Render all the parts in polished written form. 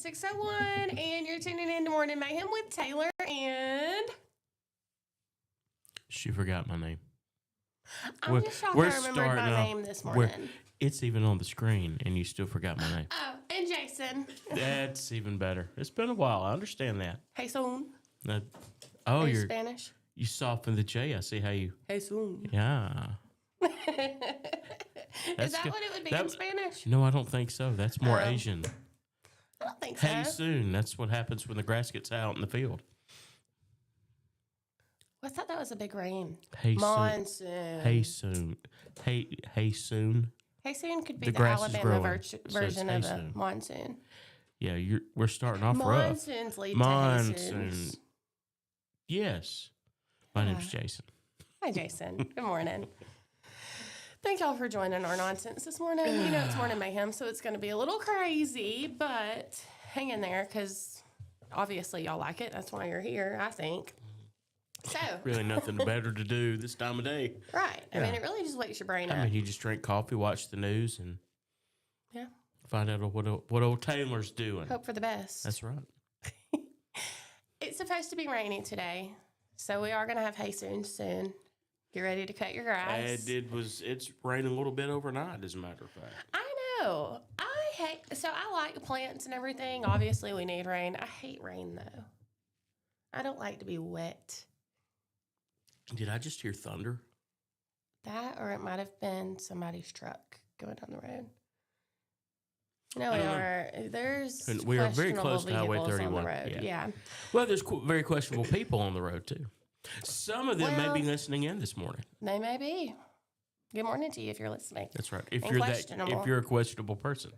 6:01, and you're tuning in to Morning Mayhem with Taylor and... She forgot my name. I'm just shocked I remembered my name this morning. It's even on the screen, and you still forgot my name. Oh, and Jason. That's even better. It's been a while. I understand that. Hey, soon. You're Spanish? You softened the J. I see how you... Hey, soon. Yeah. Is that what it would be in Spanish? No, I don't think so. That's more Asian. I don't think so. Hey, soon. That's what happens when the grass gets out in the field. I thought that was a big rain. Hey, Monsoon. soon. Hey, soon. Hey, soon. Hey, soon could be the Alabama version of a monsoon. Yeah, we're starting off rough. Monsoons lead to Monsoon. Yes. My name's Jason. Hi, Jason. Good morning. Thank y'all for joining our nonsense this morning. You know, it's Morning Mayhem, so it's going to be a little crazy, but hang in there because obviously y'all like it. That's why you're here, I think. So really nothing better to do this time of day. Right. I mean, it really just wakes your brain up. I mean, you just drink coffee, watch the news, and find out what old Taylor's doing. Hope for the best. That's right. It's supposed to be rainy today, so we are going to have hay soon. Get ready to cut your grass. It's raining a little bit overnight, as a matter of fact. I know. I like plants and everything. Obviously, we need rain. I hate rain, though. I don't like to be wet. Did I just hear thunder? That, or it might have been somebody's truck going down the road. No, we are very close to Highway 31. Yeah. Well, there's very questionable people on the road, too. Some of them may be listening in this morning. They may be. Good morning to you if you're listening. That's right. If you're a questionable person.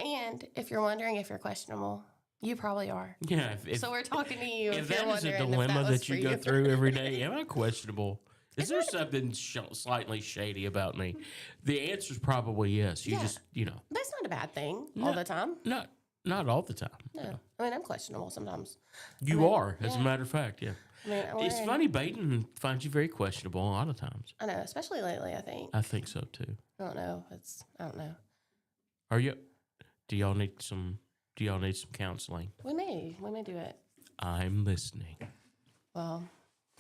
And if you're wondering if you're questionable, you probably are. Yeah. So we're talking to you. If that is a dilemma that you go through every day, am I questionable? Is there something slightly shady about me? The answer is probably yes. Just, That's not a bad thing all the time. Not all the time. No. I mean, I'm questionable sometimes. You are, as a matter of fact, yeah. I mean, it's funny, Baden finds you very questionable a lot of times. I know, especially lately, I think. I think so, too. I don't know. I don't know. Are you? Do y'all need some counseling? We may do it. I'm listening. Well,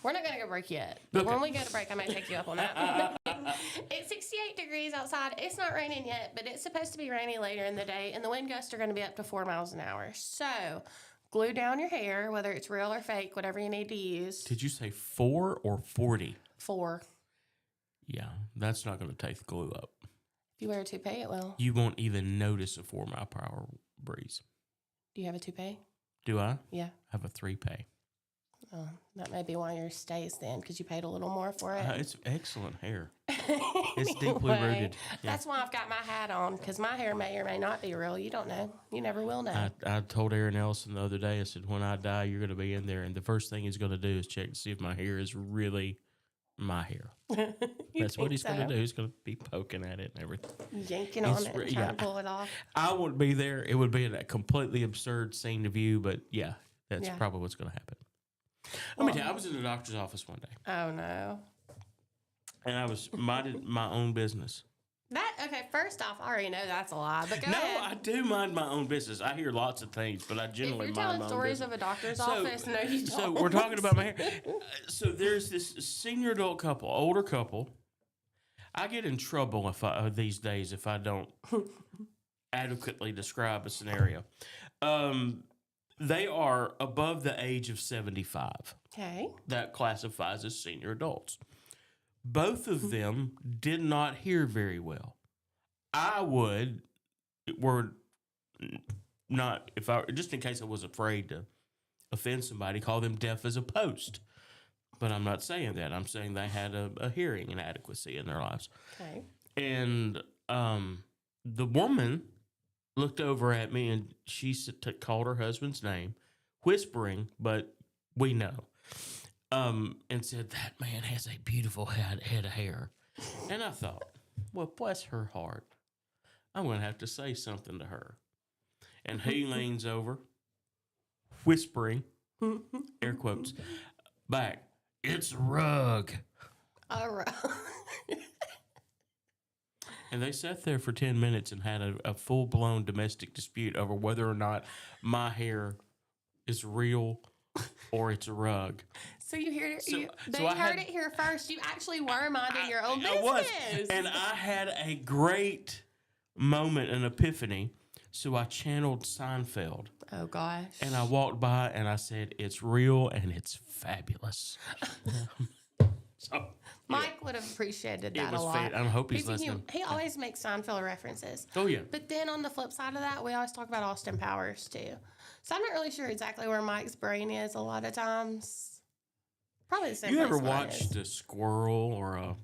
we're not going to go break yet. But when we go to break, I might take you up on that. It's 68 degrees outside. It's not raining yet, but it's supposed to be rainy later in the day, and the wind gusts are going to be up to 4 miles an hour. So glue down your hair, whether it's real or fake, whatever you need to use. Did you say 4 or 40? 4. Yeah, that's not going to take the glue up. If you wear a toupee, it will. You won't even notice a 4-mile-per-hour breeze. Do you have a toupee? Do I? Yeah. I have a 3-pay. Oh, that may be why yours stays then, because you paid a little more for it. It's excellent hair. It's deeply rooted. Yeah. That's why I've got my hat on, because my hair may or may not be real. You don't know. You never will know. I told Aaron Ellison the other day, I said, when I die, you're going to be in there, and the first thing he's going to do is check to see if my hair is really my hair. That's what he's going to do. He's going to be poking at it and everything. Yanking on it and trying to pull it off. I wouldn't be there. It would be a completely absurd scene to view, but that's probably what's going to happen. Let me tell you, I was in the doctor's office one day. Oh, no. And I was minding my own business. First off, I already know that's a lie, but go ahead. No, I do mind my own business. I hear lots of things, but I generally mind my own business. If you're telling stories of a doctor's office, no, you don't. So we're talking about my hair. So there's this senior adult couple, older couple. I get in trouble these days if I don't adequately describe a scenario. They are above the age of 75. Okay. That classifies as senior adults. Both of them did not hear very well. Just in case I was afraid to offend somebody, call them deaf as a post. But I'm not saying that. I'm saying they had a hearing inadequacy in their lives. Okay. And the woman looked over at me and she called her husband's name, whispering, but we know, and said, "That man has a beautiful head of hair." And I thought, well, bless her heart. I'm going to have to say something to her. And he leans over, whispering, air quotes, back, "It's a rug." A rug. And they sat there for 10 minutes and had a full-blown domestic dispute over whether or not my hair is real or it's a rug. So you heard it. So They heard it here first. You actually were minding your own business. I was. And I had a great moment, an epiphany. So I channeled Seinfeld. Oh, gosh. And I walked by and I said, it's real and it's fabulous. So, Mike would have appreciated that a lot. I hope he's listening. He always makes Seinfeld references. Oh, yeah. But then on the flip side of that, we always talk about Austin Powers, too. So I'm not really sure exactly where Mike's brain is a lot of times. Probably the same You place ever mine watched is. a squirrel or a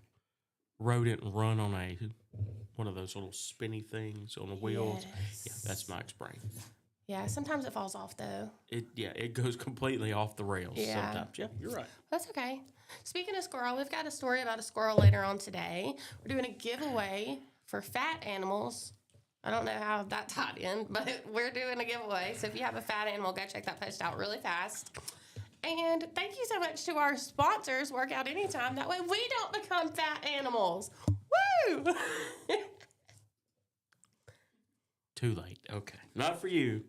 rodent run on one of those little spinny things on the wheels? Yes. Yeah, that's Mike's brain. Yeah, sometimes it falls off, though. It goes completely off the rails sometimes. Yeah, you're right. That's okay. Speaking of squirrel, we've got a story about a squirrel later on today. We're doing a giveaway for fat animals. I don't know how that tied in, but we're doing a giveaway. So if you have a fat animal, go check that post out really fast. And thank you so much to our sponsors, Workout Anytime. That way we don't become fat animals. Woo! Too late. Okay. Not for you.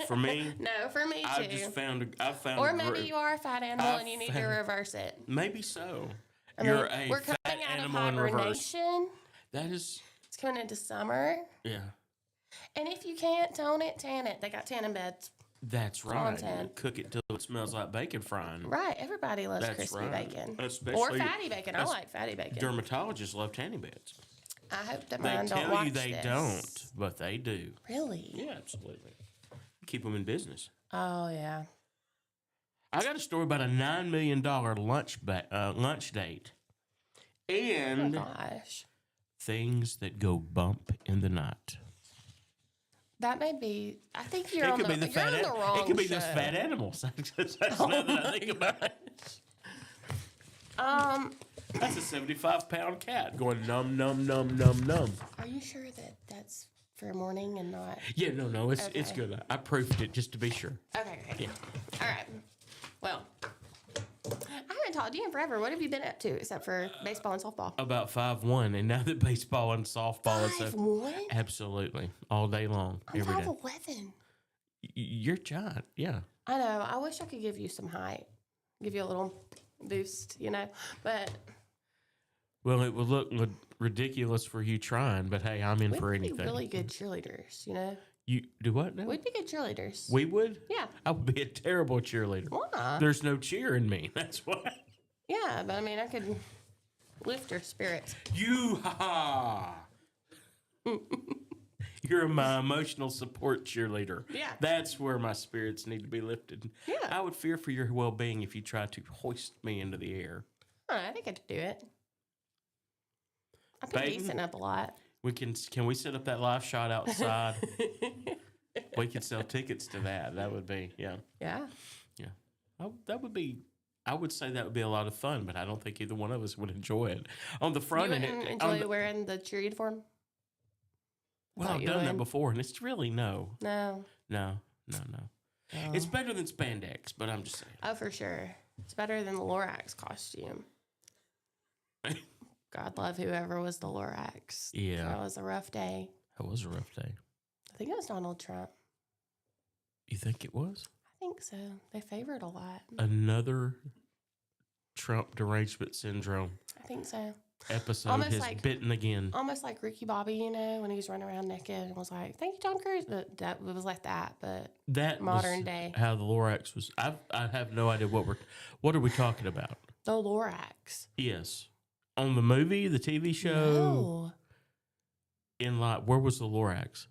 For me? No, for me too. I found or maybe you are a fat animal and you need to reverse it. Maybe so. We're coming out of hibernation. That is... It's coming into summer. Yeah. And if you can't tone it, tan it. They got tanning beds. That's right. Cook it till it smells like bacon frying. Right. Everybody loves crispy bacon. Especially, or fatty bacon. I like fatty bacon. Dermatologists love tanning beds. I hope that mine don't They watch tell you they this. don't, but they do. Really? Yeah, absolutely. Keep them in business. Oh, yeah. I got a story about a $9 million lunch date. And oh, gosh. Things that go bump in the night. That may be. I think you're on the wrong It could be show. those fat animals. That's now that I think about it. That's a 75-pound cat going num, num, num, num, num. Are you sure that that's for morning and not? Yeah, no, it's good. I proofed it just to be sure. Okay, great. Yeah. All right. Well, I haven't talked to you in forever. What have you been up to except for baseball and softball? About 5'1", and now that baseball and softball is 5'1"? Absolutely, all day long, I'm every day. 5'11". You're giant, yeah. I know. I wish I could give you some height, give you a little boost, but. Well, it would look ridiculous for you trying, but hey, I'm in for anything. We'd be really good cheerleaders, You do what now? We'd be good cheerleaders. We would? Yeah. I would be a terrible cheerleader. Why? There's no cheer in me. That's why. Yeah, but I mean, I could lift your spirits. You're my emotional support cheerleader. Yeah. That's where my spirits need to be lifted. Yeah. I would fear for your well-being if you tried to hoist me into the air. I think I could do it. I've been Baton, decent up a lot. Can we set up that live shot outside? We could sell tickets to that. That would be, yeah. Yeah. Yeah. That would be, I would say that would be a lot of fun, but I don't think either one of us would enjoy it. On the front You end, wouldn't enjoy wearing the cheer uniform? well, I've done that before, and it's really no. No. It's better than spandex, but I'm just saying. Oh, for sure. It's better than the Lorax costume. God love whoever was the Lorax. Yeah. That was a rough day. That was a rough day. I think it was Donald Trump. You think it was? I think so. They favored a lot. Another Trump derangement syndrome I think so. episode Almost has like- bitten again. Almost like Ricky Bobby, when he was running around naked and was like, "Thank you, Tom Cruise." But that it was like that, but That modern was day. how the Lorax was. I have no idea what are we talking about? the Lorax. Yes, on the movie, the TV show, in where was the Lorax?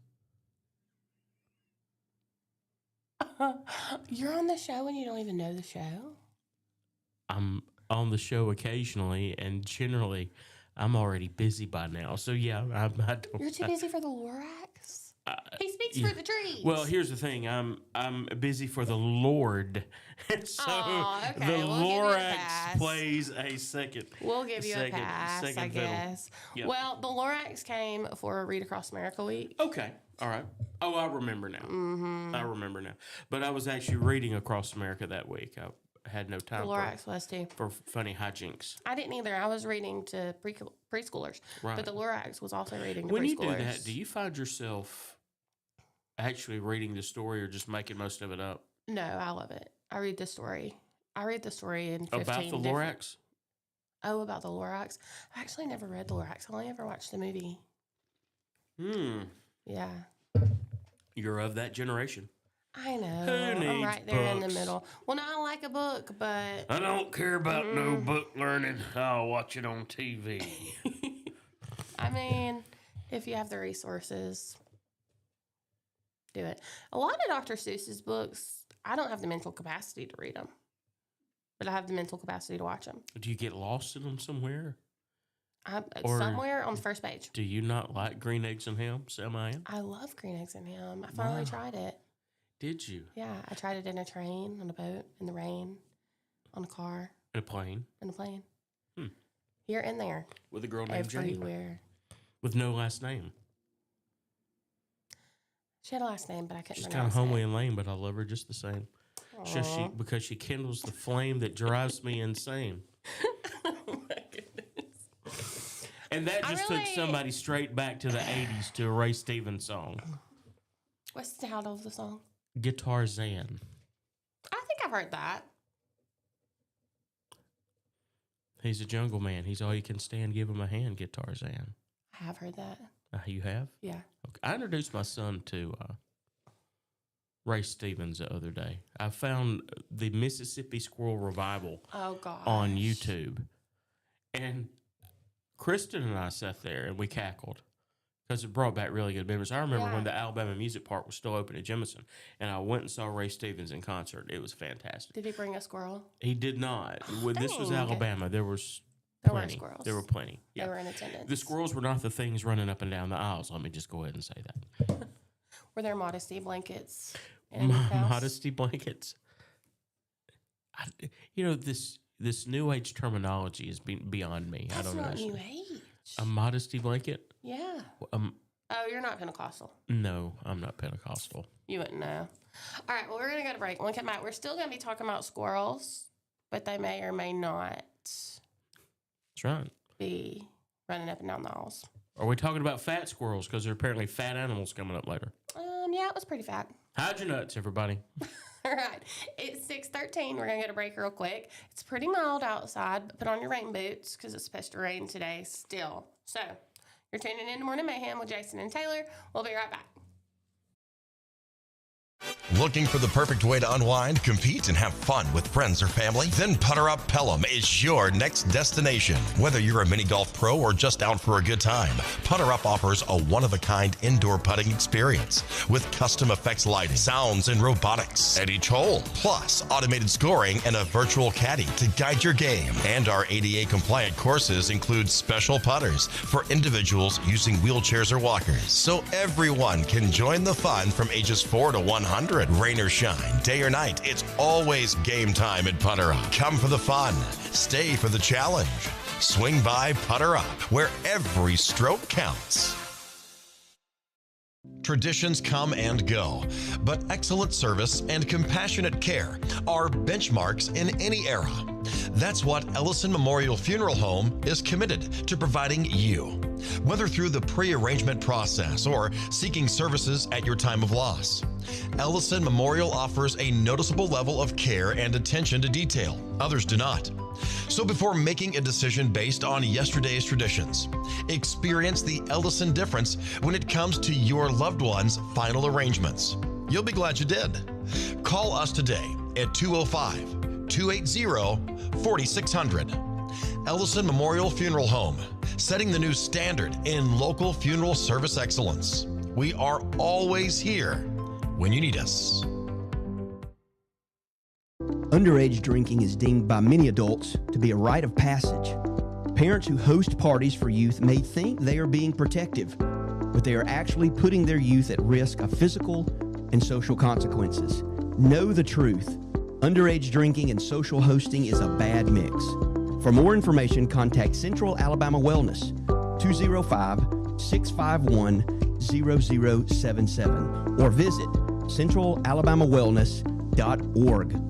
No. You're on the show and you don't even know the show? I'm on the show occasionally, and generally, I'm already busy by now. So yeah, I don't. You're too busy for the Lorax? He speaks yeah. for the trees. Well, here's the thing. I'm busy for the Lord, and so Aw, okay, the we'll give you a Lorax pass. plays a second. We'll give you a second- pass, second I fiddle. guess. Yep. Well, the Lorax came for Read Across America Week. Okay, all right. Oh, I remember now. Mm-hmm. I remember now. But I was actually reading Across America that week. had no The time Lorax was too. for funny hijinks. I didn't either. I was reading to preschoolers. Right. But the Lorax was also reading to When preschoolers. you do that, do you find yourself actually reading the story or just making most of it up? No, I love it. I read the story. in 15 About the different- Lorax? Oh, about the Lorax? I actually never read the Lorax. I only ever watched the movie. Yeah. You're of that generation. I know. Who I'm needs right there in the books? middle. Well, no, I like a book, but I don't care about no book learning. I'll watch it on TV. I mean, if you have the resources, do it. A lot of Dr. Seuss's books, I don't have the mental capacity to read them, but I have the mental capacity to watch them. Do you get lost in them somewhere? Or- Somewhere on the first page. Do you not like green eggs and ham, Sam? I love green eggs and ham. I finally Wow. tried it. Did you? Yeah, I tried it in a train, on a boat, in the rain, on a car, In a plane? in a plane. Hmm. Here and there. With a girl named Jane? Everywhere. With no last name. She had a last name, but I couldn't She's kind of pronounce homely it. and lame, but I love her just the same. Aw. Because she kindles the flame that drives me insane. Oh my goodness. And that I just took really- somebody straight back to the 80s to a Ray Stevens song. What's the title of the song? Guitar Zan. I think I've heard that. He's a jungle man. He's all you can stand. Give him a hand, Guitar Zan. I have heard that. You have? Yeah. Okay. I introduced my son to Ray Stevens the other day. I found the Mississippi Squirrel Revival Oh, God. on YouTube. And Kristen and I sat there and we cackled because it brought back really good memories. I remember when the Alabama Music Park was still open at Jemison, and I went and saw Ray Stevens in concert. It was fantastic. Did he bring a squirrel? He did not. This was Dang. Alabama. There was There were plenty. squirrels. There were plenty. They Yeah. were in attendance. The squirrels were not the things running up and down the aisles. Let me just go ahead and say that. Were there modesty blankets? in your house? Modesty blankets. This new age terminology is beyond me. That's I don't know. not new age. A modesty blanket? Yeah. Oh, you're not Pentecostal. No, I'm not Pentecostal. You wouldn't know. All right, well, we're going to go to break. When we come back, we're still going to be talking about squirrels, but they may or may not That's right. be running up and down the aisles. Are we talking about fat squirrels? Because there are apparently fat animals coming up later. Yeah, it was pretty fat. Hide your nuts, everybody. All right, it's 6:13. We're going to go to break real quick. It's pretty mild outside, but put on your rain boots because it's supposed to rain today still. So, you're tuning in to Morning Mayhem with Jason and Taylor. We'll be right back. Looking for the perfect way to unwind, compete, and have fun with friends or family? Then Putter Up Pelham is your next destination. Whether you're a mini golf pro or just out for a good time, Putter Up offers a one-of-a-kind indoor putting experience with custom effects lighting, sounds, and robotics at each hole, plus automated scoring and a virtual caddy to guide your game. And our ADA-compliant courses include special putters for individuals using wheelchairs or walkers, so everyone can join the fun from ages 4 to 100. Rain or shine, day or night, it's always game time at Putter Up. Come for the fun, stay for the challenge. Swing by Putter Up, where every stroke counts. Traditions come and go, but excellent service and compassionate care are benchmarks in any era. That's what Ellison Memorial Funeral Home is committed to providing you. Whether through the pre-arrangement process or seeking services at your time of loss, Ellison Memorial offers a noticeable level of care and attention to detail. Others do not. So before making a decision based on yesterday's traditions, experience the Ellison difference when it comes to your loved one's final arrangements. You'll be glad you did. Call us today at 205-280-4600. Ellison Memorial Funeral Home, setting the new standard in local funeral service excellence. We are always here when you need us. Underage drinking is deemed by many adults to be a rite of passage. Parents who host parties for youth may think they are being protective, but they are actually putting their youth at risk of physical and social consequences. Know the truth. Underage drinking and social hosting is a bad mix. For more information, contact Central Alabama Wellness, 205-651-0077, or visit centralalabamawellness.org.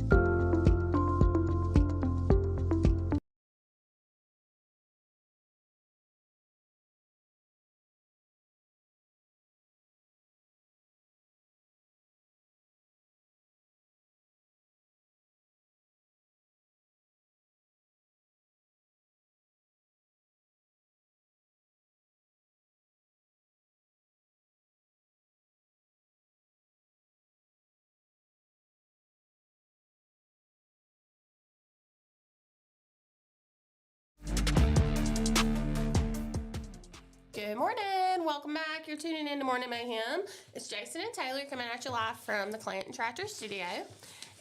Good morning. Welcome back. You're tuning in to Morning Mayhem. It's Jason and Taylor coming at you live from the Clanton Tractor Studio.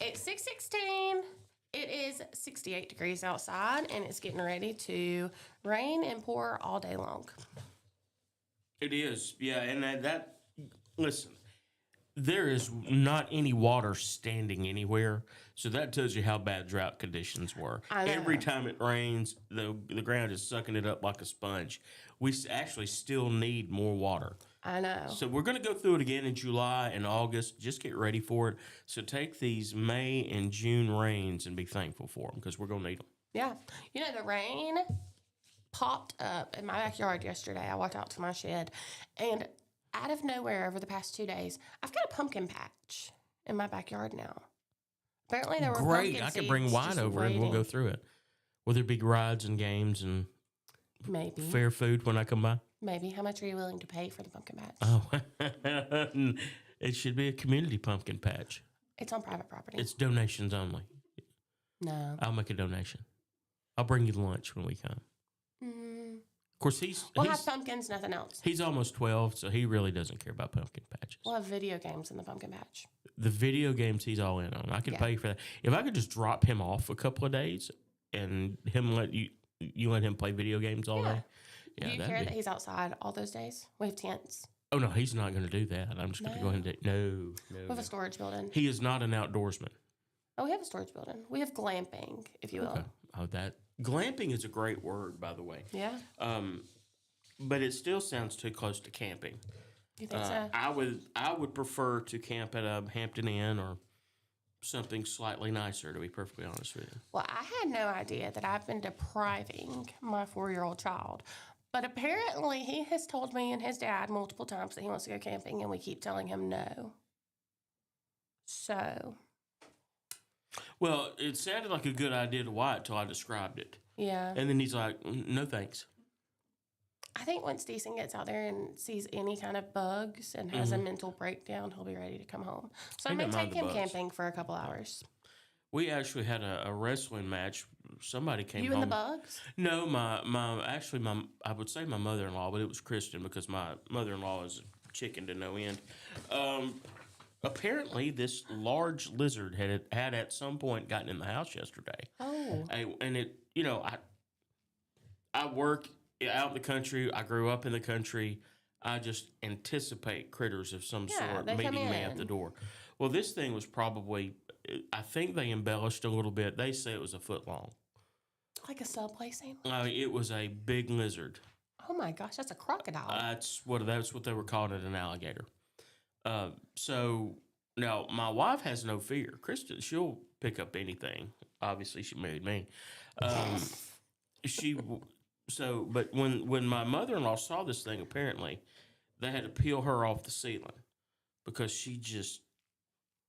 It's 6:16. It is 68 degrees outside, and it's getting ready to rain and pour all day long. It is, yeah. And that listen, there is not any water standing anywhere, so that tells you how bad drought conditions were. Every time it rains, the ground is sucking it up like a sponge. We actually still need more water. I know. So we're going to go through it again in July and August. Just get ready for it. So take these May and June rains and be thankful for them because we're going to need them. Yeah. You know, the rain popped up in my backyard yesterday. I walked out to my shed, and out of nowhere over the past 2 days, I've got a pumpkin patch in my backyard now. Apparently there were Great. pumpkin I could seeds bring wine just over waiting. and we'll go through it. Will there be rides and games and Maybe. fair food when I come by? Maybe. How much are you willing to pay for the pumpkin patch? Oh, it should be a community pumpkin patch. It's on private property. It's donations only. No. I'll make a donation. I'll bring you lunch when we come. Of course, We'll have pumpkins, nothing else. he's almost 12, so he really doesn't care about pumpkin patches. We'll have video games in the pumpkin patch. The video games he's all in on. I can pay for that. If I could just drop him off a couple of days and him let you let him play video games all day. Yeah, Do you care that he's outside all those days? We have tents. Oh no, he's not going to do that. I'm just going to go ahead and no. We have a storage building. He is not an outdoorsman. Oh, we have a storage building. We have glamping, if you will. Okay. Oh, that glamping is a great word, by the way. Yeah. But it still sounds too close to camping. You think so? I would prefer to camp at a Hampton Inn or something slightly nicer, to be perfectly honest with you. Well, I had no idea that I've been depriving my 4-year-old child. But apparently he has told me and his dad multiple times that he wants to go camping, and we keep telling him no. So. Well, it sounded like a good idea to Wyatt till I described it. Yeah. And then he's like, no thanks. I think once Deason gets out there and sees any kind of bugs and has a mental breakdown, he'll be ready to come home. So I may take him camping for a couple hours. We actually had a wrestling match. Somebody came You home. and the bugs? No, I would say my mother-in-law, but it was Kristen because my mother-in-law is a chicken to no end. Apparently, this large lizard had at some point gotten in the house yesterday. Oh. And it, I work out in the country. I grew up in the country. I just anticipate critters of some sort meeting me at the door. Well, this thing was probably, I think they embellished a little bit. They say it was a foot long. Like a Subway sandwich? It was a big lizard. Oh my gosh, that's a crocodile. That's what they were calling it, an alligator. So now my wife has no fear. Kristen, she'll pick up anything. Obviously, she married me. But when my mother-in-law saw this thing, apparently they had to peel her off the ceiling because she just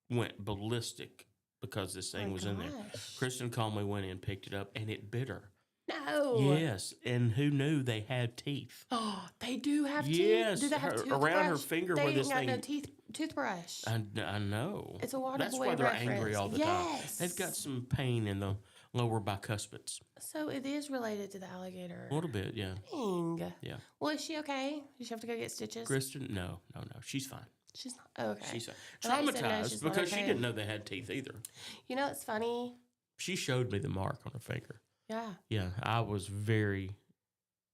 went ballistic because this thing was in there. Kristen calmly went in, picked it up, and it bit her. No. Yes, and who knew they had teeth? Oh, they do have teeth. Yes, Do they have toothbrush? around her finger they where this ain't got thing. no toothbrush. I know. It's a water That's boy why they're reference. angry all the time. Yes. They've got some pain in the lower bicuspids. So it is related to the alligator. A little bit, yeah. Dang. Yeah. Well, is she okay? Does she have to go get stitches? Kristen, no. She's fine. She's not. Oh, okay. She's I thought you said no, traumatized she's not because she okay. didn't know they had teeth either. You know, it's funny. She showed me the mark on her finger. Yeah. Yeah, I was very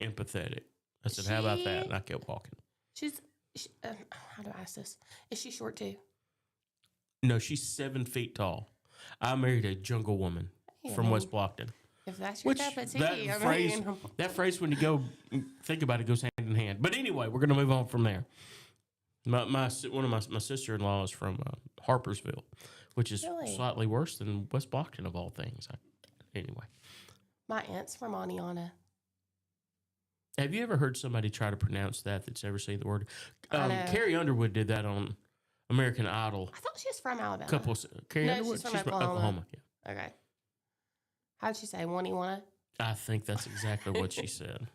empathetic. I said, how about that? And I kept walking. How do I ask this? Is she short too? No, she's 7 feet tall. I married a jungle woman from West Blockton. If that's your cup of tea, that phrase, when you go think about it, goes hand in hand. But anyway, we're going to move on from there. My sister-in-law is from Harpersville, which is slightly worse than West Blockton of all things. Anyway. My aunt's from Aniana. Have you ever heard somebody try to pronounce that's ever seen the word? Carrie Underwood did that on American Idol. I thought she was from Alabama. Carrie No, Underwood? she's from Oklahoma. Yeah. Okay. How'd she say? Wanna? I think that's exactly what she said.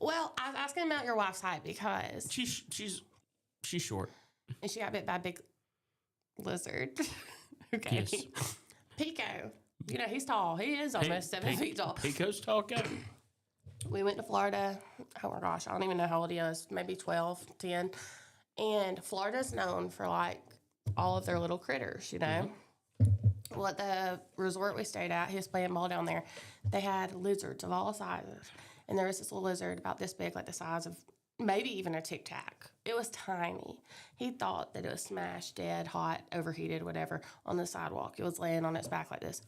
Well, I was asking about your wife's height because she's short. And she got bit by a big lizard. Okay. Yes. Pico. You know, he's tall. He is almost 7 feet tall. Pico's tall guy. We went to Florida. Oh my gosh, I don't even know how old he is. Maybe 12, 10. And Florida's known for like all of their little critters, you know. Well, at the resort we stayed at, he was playing ball down there. They had lizards of all sizes. And there was this little lizard about this big, like the size of maybe even a Tic Tac. It was tiny. He thought that it was smashed, dead, hot, overheated, whatever, on the sidewalk. It was laying on its back like this.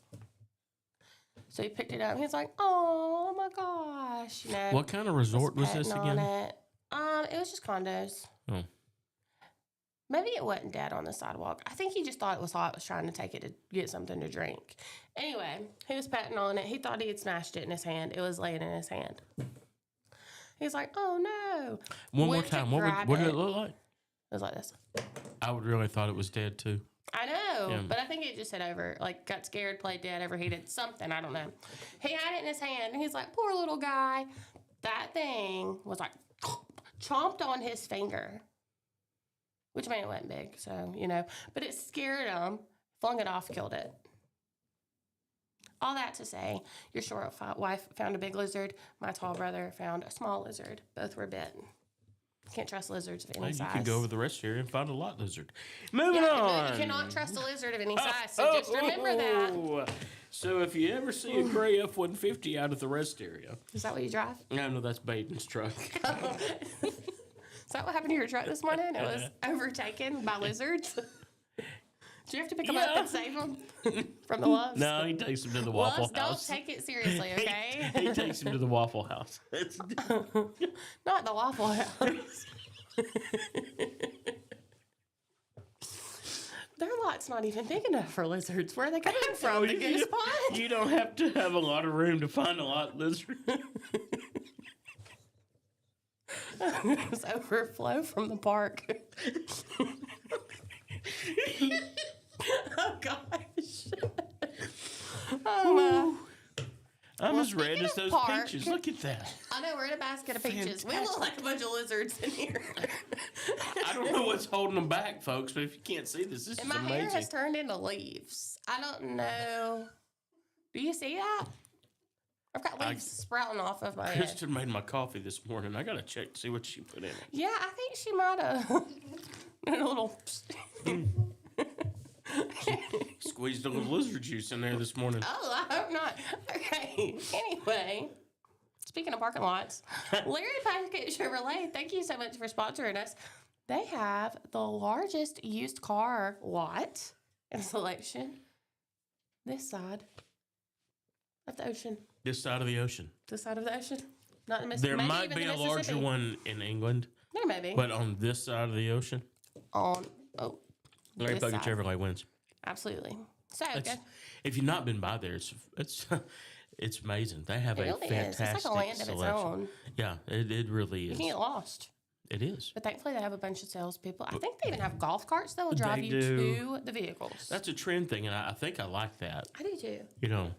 So he picked it up. And he's like, "Oh my gosh!" You know. What kind of resort was this again? It was just condos. Oh. Maybe it wasn't dead on the sidewalk. I think he just thought it was hot, was trying to take it to get something to drink. Anyway, he was patting on it. He thought he had smashed it in his hand. It was laying in his hand. He's like, "Oh no!" One more time. What did it look like? It was like this. I would really thought it was dead too. I know, but I think it just hit over, like got scared, played dead, overheated, something. I don't know. He had it in his hand, and he's like, "Poor little guy." That thing was like chomped on his finger, which made it wasn't big, so you know. But it scared him, flung it off, killed it. All that to say, your short wife found a big lizard. My tall brother found a small lizard. Both were bit. Can't trust lizards of any size. You can go over the rest area and find a lot lizard. Moving on. You cannot trust a lizard of any size, so just remember that. So if you ever see a gray F-150 out of the rest area. Is that what you drive? No, that's Baden's truck. Is that what happened to your truck this morning? It was overtaken by lizards. Did you have to pick them up and save them from the Loves? No, he takes them to the Waffle Loves, House. don't take it seriously, okay? He takes them to the Waffle House. Not the Waffle House. Their lot's not even big enough for lizards. Where are they coming from? The goose pond? You don't have to have a lot of room to find a lot of lizards. It's overflow from the park. Oh, gosh. Oh, I'm as red as those park, peaches. Look at that. I know, we're in a basket of peaches. We look like a bunch of lizards in here. I don't know what's holding them back, folks, but if you can't see this and is my amazing. hair has turned into leaves. I don't know. Do you see that? I've got leaves sprouting off of my head. Kristen made my coffee this morning. I got to check to see what she put in it. Yeah, I think she might have. A little... Squeezed a little lizard juice in there this morning. Oh, I hope not. Okay. Anyway, speaking of parking lots, Larry Packett Chevrolet, thank you so much for sponsoring us. They have the largest used car lot in selection this side of the ocean. This side of the ocean. This side of the ocean? Not in Mississippi. There might be a larger one in England. There may be. But on this side of the ocean, Larry Packett Chevrolet wins. Absolutely. So good. If you've not been by there, it's amazing. They have a fantastic It's like a land selection. of its own. Yeah, it really is. You can get lost. It is. But thankfully, they have a bunch of salespeople. I think they even have golf carts that will drive They you do. to the vehicles. That's a trend thing, and I think I like that. I do too. You know.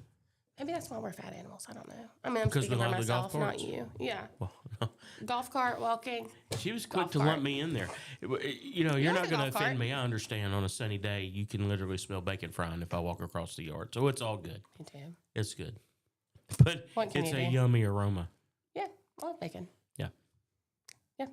Maybe that's why we're fat animals. I don't know. I mean, I'm Because speaking we for love the golf myself, not carts? you. Yeah. Well, no. Golf cart, walking. She was quick Golf to cart. lump me in there. You know, you're like not a going to golf cart. offend me. I understand on a sunny day, you can literally smell bacon frying if I walk across the yard. So it's all good. Me too. It's good. But What can it's you a do? yummy aroma. Yeah, I love bacon. Yeah. Yeah.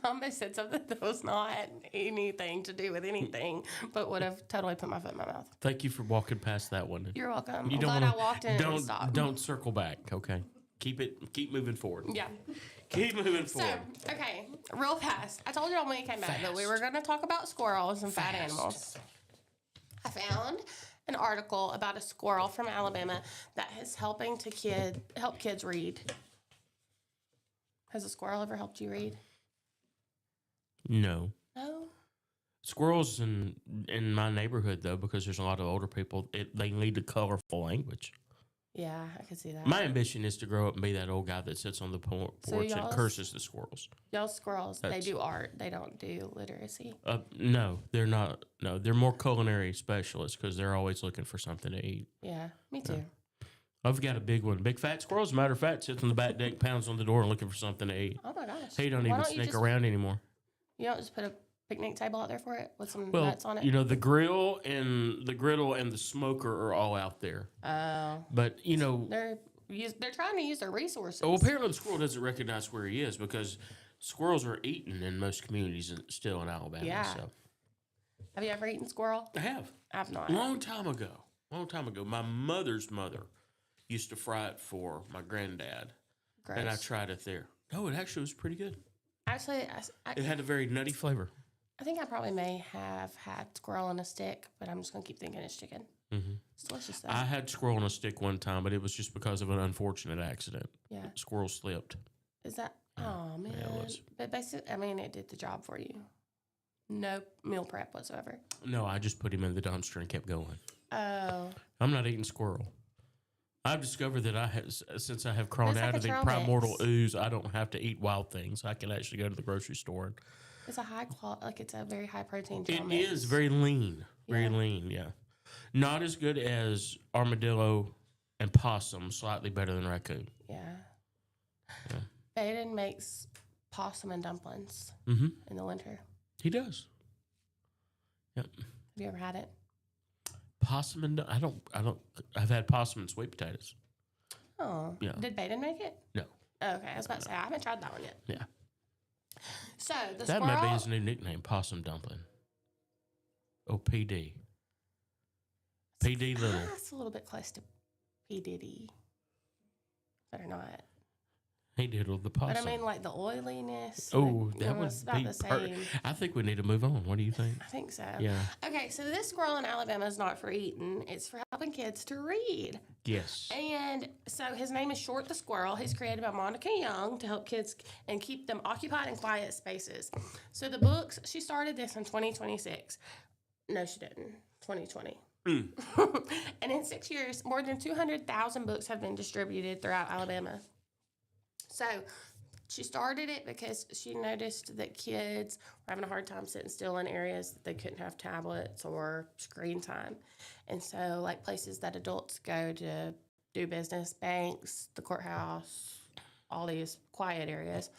I almost said something that was not anything to do with anything, but would have totally put my foot in my mouth. Thank you for walking past that one. You're welcome. You I'm don't glad wanna- I walked in and stopped. Don't circle back, okay? Keep moving forward. Yeah. Keep moving So, forward. okay, real fast. I told y'all when we came back that we were going to talk about squirrels and fat animals. I found an article about a squirrel from Alabama that is helping to help kids read. Has a squirrel ever helped you read? No. No. Squirrels in my neighborhood, though, because there's a lot of older people, they need a colorful language. Yeah, I can see that. My ambition is to grow up and be that old guy that sits on the porch and y'all's- curses the squirrels. Y'all squirrels, they That's- do art. They don't do literacy. No, they're not. No, they're more culinary specialists because they're always looking for something to eat. Yeah, me too. I've got a big one. Big fat squirrel, as a matter of fact, sits on the back deck, pounds on the door, and looking for something to eat. Oh my gosh. He don't Why even you sneak just- around anymore. You don't just put a picnic table out there for it with some Well, nuts on it? you know, the griddle and the smoker are all out there. Oh. But, you know, They're they're trying to use their resources. Well, apparently the squirrel doesn't recognize where he is because squirrels are eaten in most communities still in Alabama. Yeah. So. Have you ever eaten squirrel? I have. I've not. Long time ago, my mother's mother used to fry it for my granddad. Gross. And I tried it there. No, it actually was pretty good. Actually, It had a very nutty flavor. I think I probably may have had squirrel on a stick, but I'm just going to keep thinking it's chicken. Mm-hmm. It's delicious, though. I had squirrel on a stick one time, but it was just because of an unfortunate accident. Yeah. Squirrel slipped. Is that? Oh, man. Yeah, it was. But basically, I mean, it did the job for you. No meal prep whatsoever. No, I just put him in the dumpster and kept going. Oh. I'm not eating squirrel. I've discovered that since I have crawled It's like out a of the trail primordial mix. ooze, I don't have to eat wild things. I can actually go to the grocery store. And It's a high quality, like it's a very high protein it trail mix. is very lean. Very Yeah. lean, yeah. Not as good as armadillo and possum, slightly better than raccoon. Yeah. Yeah. Baden makes possum and dumplings Mm-hmm. in the winter. He does. Yep. Have you ever had it? Possum and I've had possum and sweet potatoes. Oh. Yeah. Did Baden make it? No. Okay, I was about to say, I haven't tried that one yet. Yeah. So, the That squirrel... might be his new nickname, Possum Dumpling. Oh, PD. PD Little. That's a little bit close to P. Diddy. Better not. He diddled the possum. But I mean, like the oiliness. Oh, like, that would it's about be the same. I think we need to move on. What do you think? I think so. Yeah. Okay, so this squirrel in Alabama is not for eating. It's for helping kids to read. Yes. And so his name is Short the Squirrel. He's created by Monica Young to help kids and keep them occupied in quiet spaces. So the books, she started this in 2026. No, she didn't. 2020. And in 6 years, more than 200,000 books have been distributed throughout Alabama. So she started it because she noticed that kids were having a hard time sitting still in areas that they couldn't have tablets or screen time. And so, like places that adults go to do business, banks, the courthouse, all these quiet areas,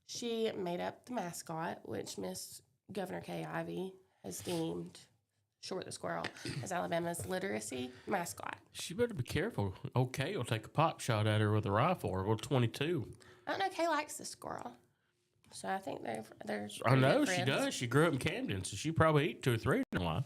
she made up the mascot, which Miss Governor Kay Ivey has deemed Short the Squirrel as Alabama's literacy mascot. She better be careful. Okay, will take a pop shot at her with a rifle or with 22. I don't know. Kay likes the squirrel, so I think they're. I know good she friends. does. She grew up in Camden, so she probably ate 2 or 3 in her life.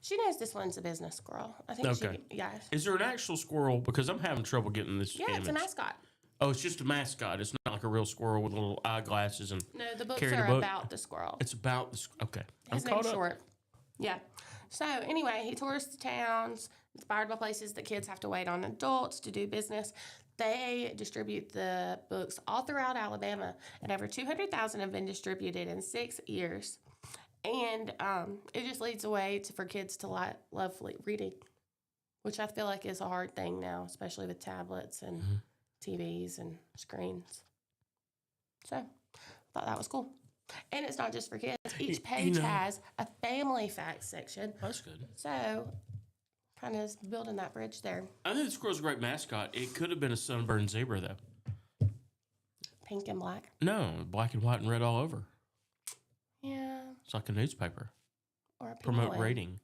She knows this one's a business squirrel. I think Okay. yeah. Is there an actual squirrel? Because I'm having trouble getting this Yeah, image. it's a mascot. Oh, it's just a mascot. It's not like a real squirrel with little eyeglasses and. No, the books Carry the are book? about the squirrel. It's about the. Okay, His I'm name's caught up. Short. Yeah. So anyway, he tours the towns, inspired by places that kids have to wait on adults to do business. They distribute the books all throughout Alabama, and over 200,000 have been distributed in 6 years. And it just leads the way for kids to love reading, which I feel like is a hard thing now, especially with tablets and TVs and screens. So I thought that was cool. And it's not just for kids. Each page has a family facts section. That's good. So kind of building that bridge there. I think the squirrel's a great mascot. It could have been a sunburned zebra, though. Pink and black. No, black and white and red all over. Yeah. It's like a newspaper. Or a Promote penguin. rating.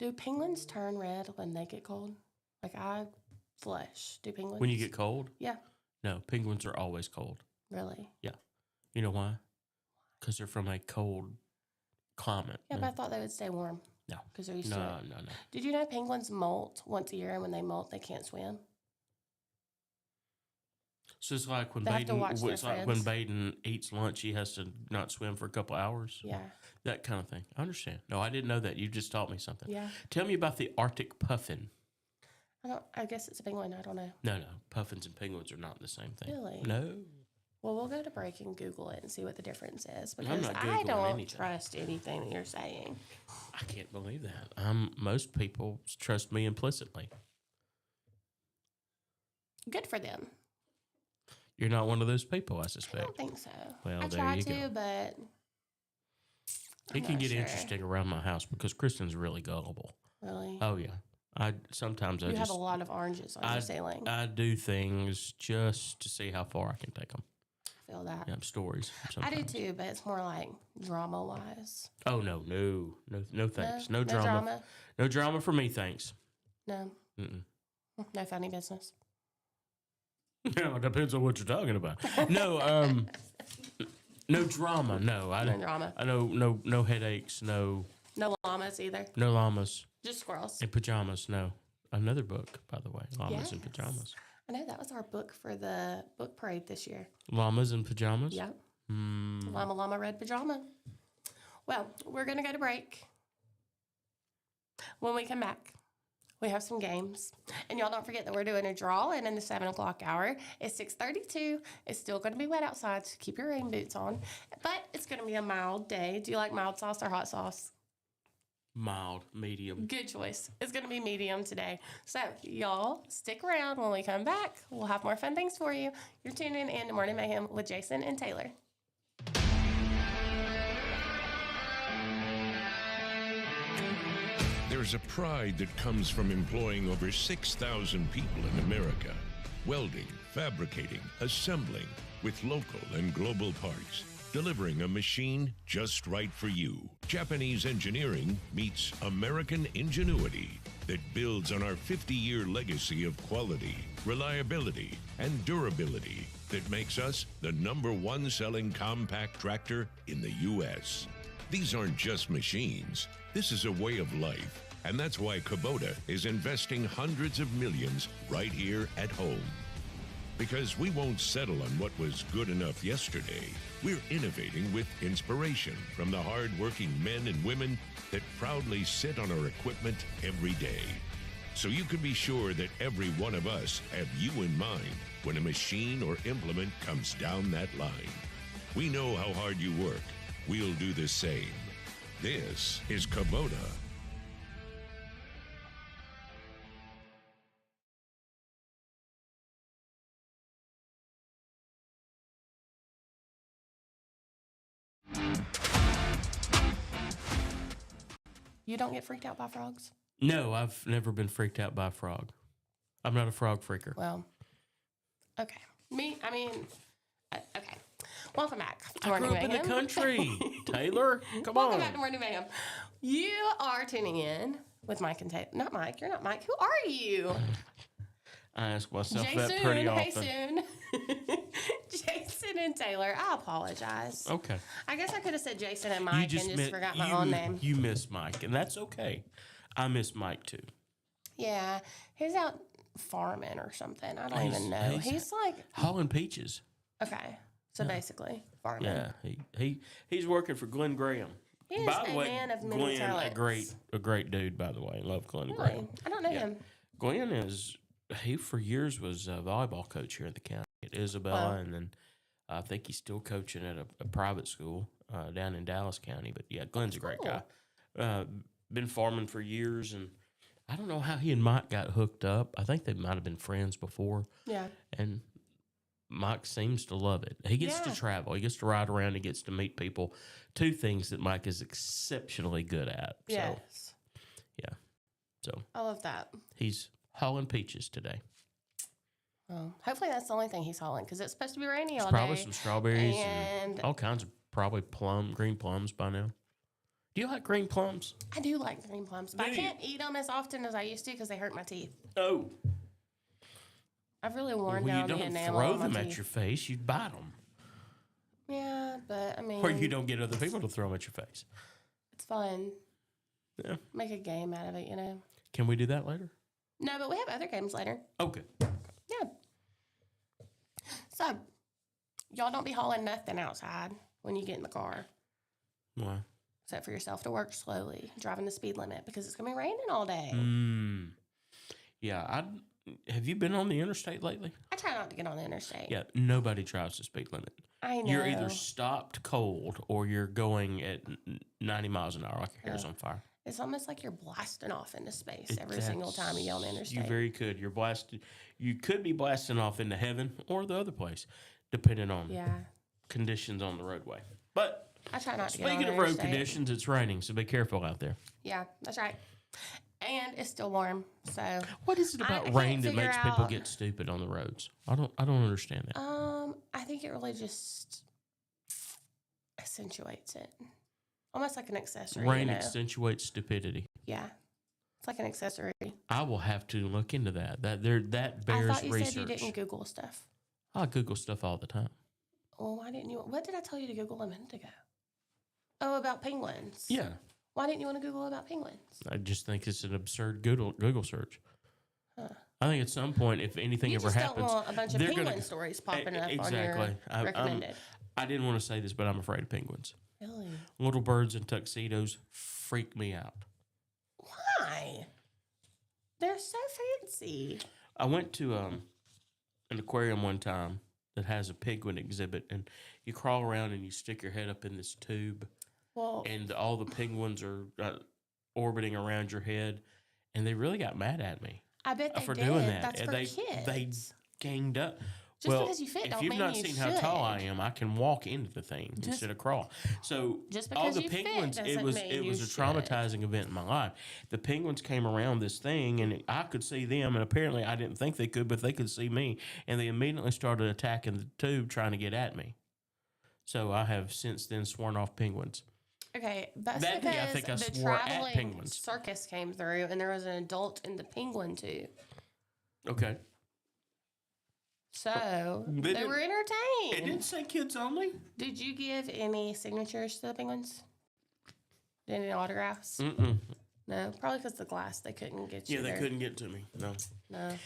Do penguins turn red when they get cold? Like I flush. Do penguins? When you get cold? Yeah. No, penguins are always cold. Really? Yeah. You know why? Because they're from a cold climate. Yeah, but I thought they would stay warm. No. Because they're used No, to no, it. no. Did you know penguins molt once a year, and when they molt, they can't swim? So it's like when They have to watch their it's like when friends. Baden eats lunch, he has to not swim for a couple hours. Yeah. That kind of thing. I understand. No, I didn't know that. You just taught me something. Yeah. Tell me about the Arctic puffin. I guess it's a penguin. I don't know. No, puffins and penguins are not the same thing. Really? No. Well, we'll go to break and Google it and see what the difference is, I'm because not I Googling don't anything. trust anything that you're saying. I can't believe that. Most people trust me implicitly. Good for them. You're not one of those people, I I suspect. don't think so. Well, I there try you to, go. but It I'm can not get sure. interesting around my house because Kristen's really gullible. Really, Oh yeah. Sometimes I you just have a lot of oranges on your ceiling. I do things just to see how far I can take them. I feel that. Yeah, stories. I do sometimes. too, but it's more like drama wise. Oh no, thanks. No, No drama. drama. No drama for me, thanks. No, Mm-mm. no funny business. No, it depends on what you're talking about. No, no drama. No, No drama. I know no headaches. No llamas either. no llamas Just squirrels. in pajamas. No, another book, by the way. Llamas in Yes. pajamas. I know that was our book for the book parade this year. Llamas in pajamas. Yep. Mm. Llama red pajama. Well, we're going to go to break. When we come back, we have some games. And y'all don't forget that we're doing a draw, and in the 7 o'clock hour, it's 6:32. It's still going to be wet outside, so keep your rain boots on. But it's going to be a mild day. Do you like mild sauce or hot sauce? Mild, medium. Good choice. It's going to be medium today. So, y'all, stick around. When we come back, we'll have more fun things for you. You're tuning in to Morning Mayhem with Jason and Taylor. There's a pride that comes from employing over 6,000 people in America. Welding, fabricating, assembling with local and global parts. Delivering a machine just right for you. Japanese engineering meets American ingenuity that builds on our 50-year legacy of quality, reliability, and durability that makes us the #1 selling compact tractor in the U.S. These aren't just machines. This is a way of life. And that's why Kubota is investing hundreds of millions right here at home. Because we won't settle on what was good enough yesterday. We're innovating with inspiration from the hard-working men and women that proudly sit on our equipment every day. So you can be sure that every one of us have you in mind when a machine or implement comes down that line. We know how hard you work. We'll do the same. This is Kubota. You don't get freaked out by frogs? No, I've never been freaked out by a frog. I'm not a frog freaker. Well, okay. Okay. Welcome back to I Morning grew up in the Mayhem. country. Taylor, come Welcome on. back to Morning Mayhem. You are tuning in with Mike and Taylor. Not Mike. You're not Mike. Who are you? I ask myself Jason. that pretty Hey, often. soon. Jason and Taylor. I apologize. Okay. I guess I could have said Jason and Mike and just forgot my you, own name. You miss Mike, and that's okay. I miss Mike too. Yeah. He's out farming or something. I don't even know. He's like, hauling peaches. okay. So basically, farming. Yeah, he's working for Glenn Graham. He is By the a way, man of many Glenn, talents. a great dude. By the way, love Glenn Really? Graham. I don't know Yeah. him. Glenn he for years was a volleyball coach here in the county at Isabella, Wow. and then I think he's still coaching at a private school down in Dallas County. But yeah, Glenn's a great cool. guy. Been farming for years, and I don't know how he and Mike got hooked up. I think they might have been friends before. Yeah. And Mike seems to love it. He gets to Yeah. travel. He gets to ride around. He gets to meet people. Two things that Mike is exceptionally good at. Yes. So I love that. he's hauling peaches today. Well, hopefully that's the only thing he's hauling because it's supposed to be rainy all Probably day. some strawberries And and all kinds of probably green plums by now. Do you like green plums? I do like green plums, but I Do you? can't eat them as often as I used to because they hurt my teeth. Oh. I've really worn Well, you down the don't enamel throw on my them at teeth. your face. You bite them. Yeah, but I mean, Or you don't get other people to throw them at your face. it's fun. Yeah. Make a game out of it, you know. Can we do that later? No, but we have other games later. Okay. Yeah. So, y'all don't be hauling nothing outside when you get in the car, Why? except for yourself to work slowly, driving the speed limit because it's gonna be raining all day. Yeah. Have you been on the interstate lately? I try not to get on the interstate. Yeah. Nobody drives the speed limit. I know. You're either stopped cold or you're going at 90 miles an hour like your hair's on fire. It's almost like you're blasting off into space every single time you get on the interstate. You very could. You're blasted. You could be blasting off into heaven or the other place, depending on Yeah. conditions on the roadway. But I try not to get on speaking the of road interstate. conditions, it's raining, so be careful out there. Yeah, that's right. And it's still warm, so What is it I about can't rain that figure makes people out- get stupid on the roads? I don't understand that. I think it really just accentuates it. Almost like an accessory. Rain you know? accentuates stupidity. Yeah. It's like an accessory. I will have to look into that. That I bears thought you research. said you didn't Google stuff. I Google stuff all the time. Well, why didn't you? What did I tell you to Google a minute ago? Oh, about penguins. Yeah. Why didn't you want to Google about penguins? I just think it's an absurd Google search. Huh. I think at some point, if anything You ever just happens, don't want a bunch of they're penguin gonna- stories popping up exactly. on your recommended. I didn't want to say this, but I'm afraid of penguins. Really? Little birds in tuxedos freak me out. Why? They're so fancy. I went to an aquarium one time that has a penguin exhibit, and you crawl around and you stick your head up in this tube, Well, and all the penguins are orbiting around your head, and they really got mad at me I bet they for did. doing that. That's And for they kids. ganged up. Just well, because you fit if don't you've mean not you seen how tall I should. am, I can walk into the thing instead of crawl. So Just all because the you fit penguins, it doesn't was mean it you was a should. traumatizing event in my life. The penguins came around this thing, and I could see them, and apparently I didn't think they could, but they could see me, and they immediately started attacking the tube, trying to get at me. So I have since then sworn off penguins. Okay, that's That because day, I think I the swore at traveling penguins. circus came through, and there was an adult in the penguin tube. Okay, So They they didn't- were it entertained. didn't say kids only. Did you give any signatures to the penguins? Any autographs? Mm-mm. No, probably because the glass they couldn't get you. Yeah, they there. couldn't get to me. No. No.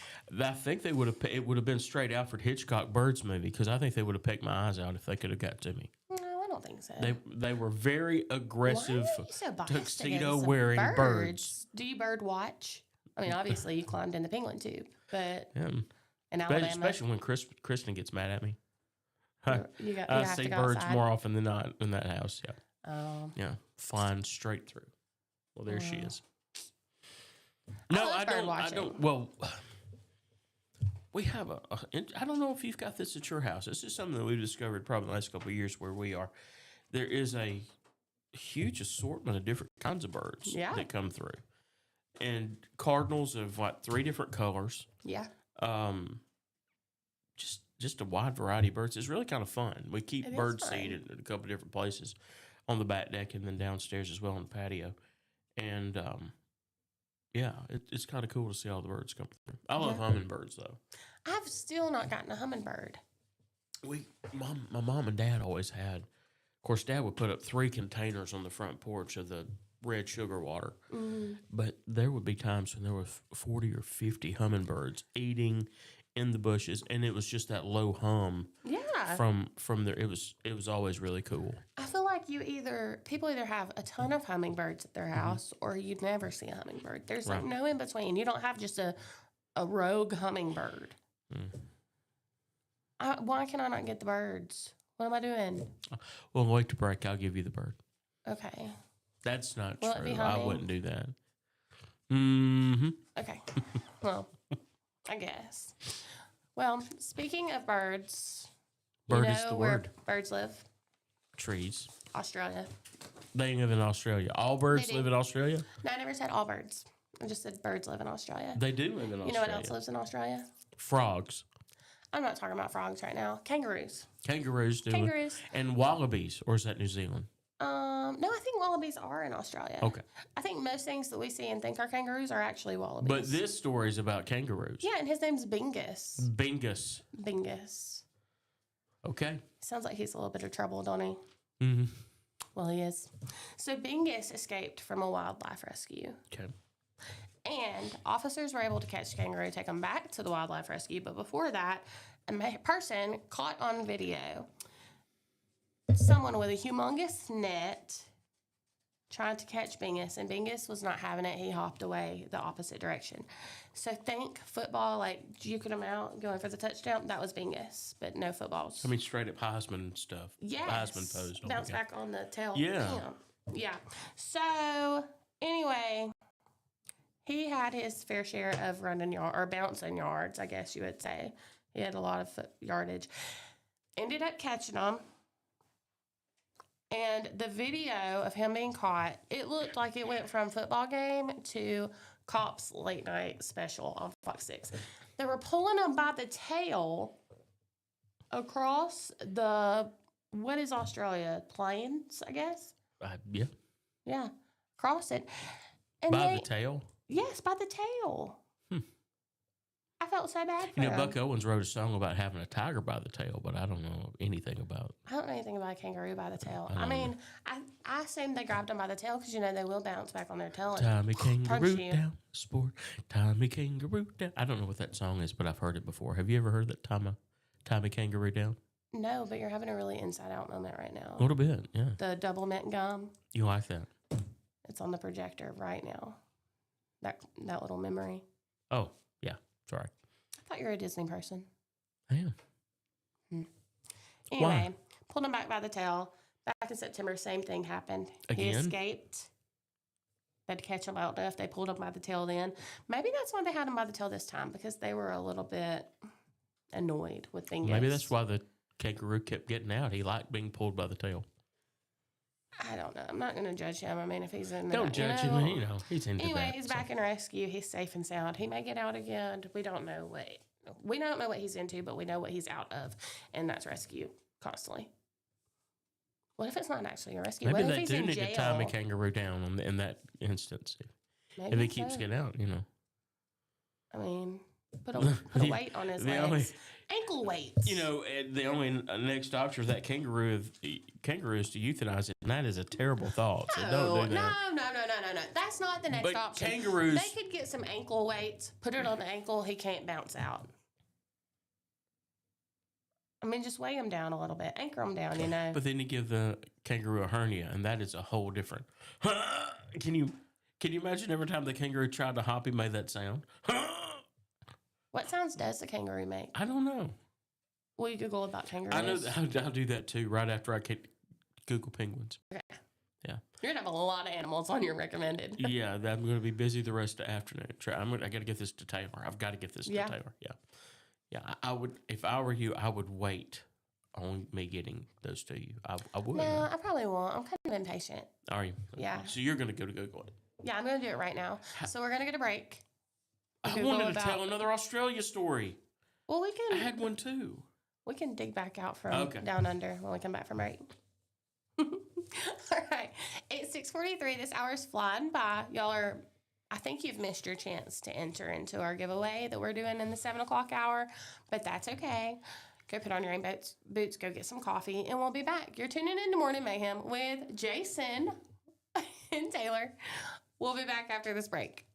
I think they would have. It would have been straight Alfred Hitchcock Birds movie, because I think they would have pecked my eyes out if they could have got to me. No, I don't think so. They were very aggressive, Why are you so biased tuxedo against the wearing birds. Do you bird watch? I mean, obviously you climbed in the penguin tube, but Yeah. in But Alabama, especially when Kristen gets mad at me. you I have see to go birds outside. more often than not in that house. Yeah, Oh. yeah, flying straight through. Well, there she Wow. is. I No, love I bird don't. I watching. don't. Well, we have I don't know if you've got this at your house. This is something that we've discovered probably the last couple of years where we are. There is a huge assortment of different kinds of birds Yeah. that come through, and cardinals of what 3 different colors. Yeah. Just a wide variety of birds. It's really kind of fun. We keep It is bird fun. seed at a couple of different places on the back deck and then downstairs as well on the patio. And yeah, it's kind of cool to see all the birds come through. I love Yeah. hummingbirds though. I've still not gotten a hummingbird. My mom and dad always had. Of course, Dad would put up 3 containers on the front porch of the red sugar water. But there would be times when there were 40 or 50 hummingbirds eating in the bushes, and it was just that low hum Yeah. from there. It was always really cool. I feel like people either have a ton of hummingbirds at their house or you'd never see a hummingbird. There's like Right. no in between. You don't have just a rogue hummingbird. Why can I not get the birds? What am I doing? Well, wait to break. I'll give you the bird. Okay. That's not Will it be true. I humming? wouldn't do that. Mm-hmm. Okay. Well, I guess. Well, speaking of birds, Bird you know is the where word. birds live? Trees. Australia. They live in Australia. All birds They do. live in Australia? No, I never said all birds. I just said birds live in Australia. They do live in Australia. You know what else lives in Australia? Frogs. I'm not talking about frogs right now. Kangaroos. Kangaroos do. Kangaroos. And wallabies. Or is that New Zealand? No, I think wallabies are in Australia. Okay. I think most things that we see and think are kangaroos are actually wallabies. But this story is about kangaroos. Yeah, and his name's Bingus. Bingus. Bingus. Okay. Sounds like he's a little bit of trouble, don't he? Mm-hmm. Well, he is. So Bingus escaped from a wildlife rescue. Okay. And officers were able to catch the kangaroo, take him back to the wildlife rescue. But before that, a person caught on video someone with a humongous net trying to catch Bingus, and Bingus was not having it. He hopped away the opposite direction. So think football, like juking him out, going for the touchdown. That was Bingus, but no footballs. I mean, straight up Heisman stuff. Yes. Heisman pose. Bounce back on the tail. Yeah. Bam. Yeah. So anyway, he had his fair share of running yard or bouncing yards, I guess you would say. He had a lot of foot yardage. Ended up catching them. And the video of him being caught, it looked like it went from football game to Cops late night special on Fox 6. They were pulling him by the tail across what is Australia? Plains, I guess? Yeah. Yeah. Across it. And By the tail? Yes, by the tail. I felt so bad for You know, him. Buck Owens wrote a song about having a tiger by the tail, but I don't know anything about. I don't know anything about a kangaroo by the tail. I I don't mean, I assume they grabbed them by the tail because, you know, they will bounce back on their tail and Tommy Kangaroo punch you. down sport. Tommy Kangaroo down. I don't know what that song is, but I've heard it before. Have you ever heard that Tommy Kangaroo down? No, but you're having a really inside out moment right now. A little bit, yeah. The double mint gum, You like that? it's on the projector right now. That little memory. Oh, yeah. Sorry. I thought you were a Disney person. I am. Anyway, pulled him back by the tail. Back in September, same thing happened. He Again? escaped. They had to catch him. I don't know if they pulled him by the tail then. Maybe that's why they had him by the tail this time, because they were a little bit annoyed with things. Maybe that's why the kangaroo kept getting out. He liked being pulled by the tail. I don't know. I'm not going to judge him. I mean, if he's in Don't judge him. You know, he's into Anyway, that. he's so. back in rescue. He's safe and sound. He may get out again. We don't know what he's into, but we know what he's out of, and that's rescue constantly. What if it's not actually a rescue? Maybe What if they he's do in need jail? to tie a kangaroo down in that instance. Maybe If he keeps so. getting out, you know. I mean, put a weight on his the legs. only- Ankle weights. You know, the only next option for that kangaroo is to euthanize it, and that is a terrible thought. So don't do that. No. That's not the next But option. kangaroos- They could get some ankle weights, put it on the ankle. He can't bounce out. I mean, just weigh him down a little bit. Anchor him down, you know. But then you give the kangaroo a hernia, and that is a whole different. Can you imagine every time the kangaroo tried to hop, he made that sound? What sounds does the kangaroo make? I don't know. Will you Google about kangaroos? I know that I'll do that too. Right after I Google penguins. Okay. Yeah. You're going to have a lot of animals on your recommended. Yeah, I'm going to be busy the rest of the afternoon. I got to get this to Taylor. I've got to get this to Taylor. Yeah. I would, if I were you, I would wait on me getting those to you. I would. No, I probably won't. I'm kind of impatient. Are you? Yeah. So you're going to go to Google it. Yeah, I'm going to do it right now. So we're going to get a break. I Google wanted to about- tell another Australia story. Well, we I can had one too. dig back out from down under when we come back from break. All right. It's 6:43. This hour's flying by. I think you've missed your chance to enter into our giveaway that we're doing in the 7 o'clock hour, but that's okay. Go put on your rain boots, go get some coffee, and we'll be back. You're tuning in to Morning Mayhem with Jason and Taylor. We'll be back after this break.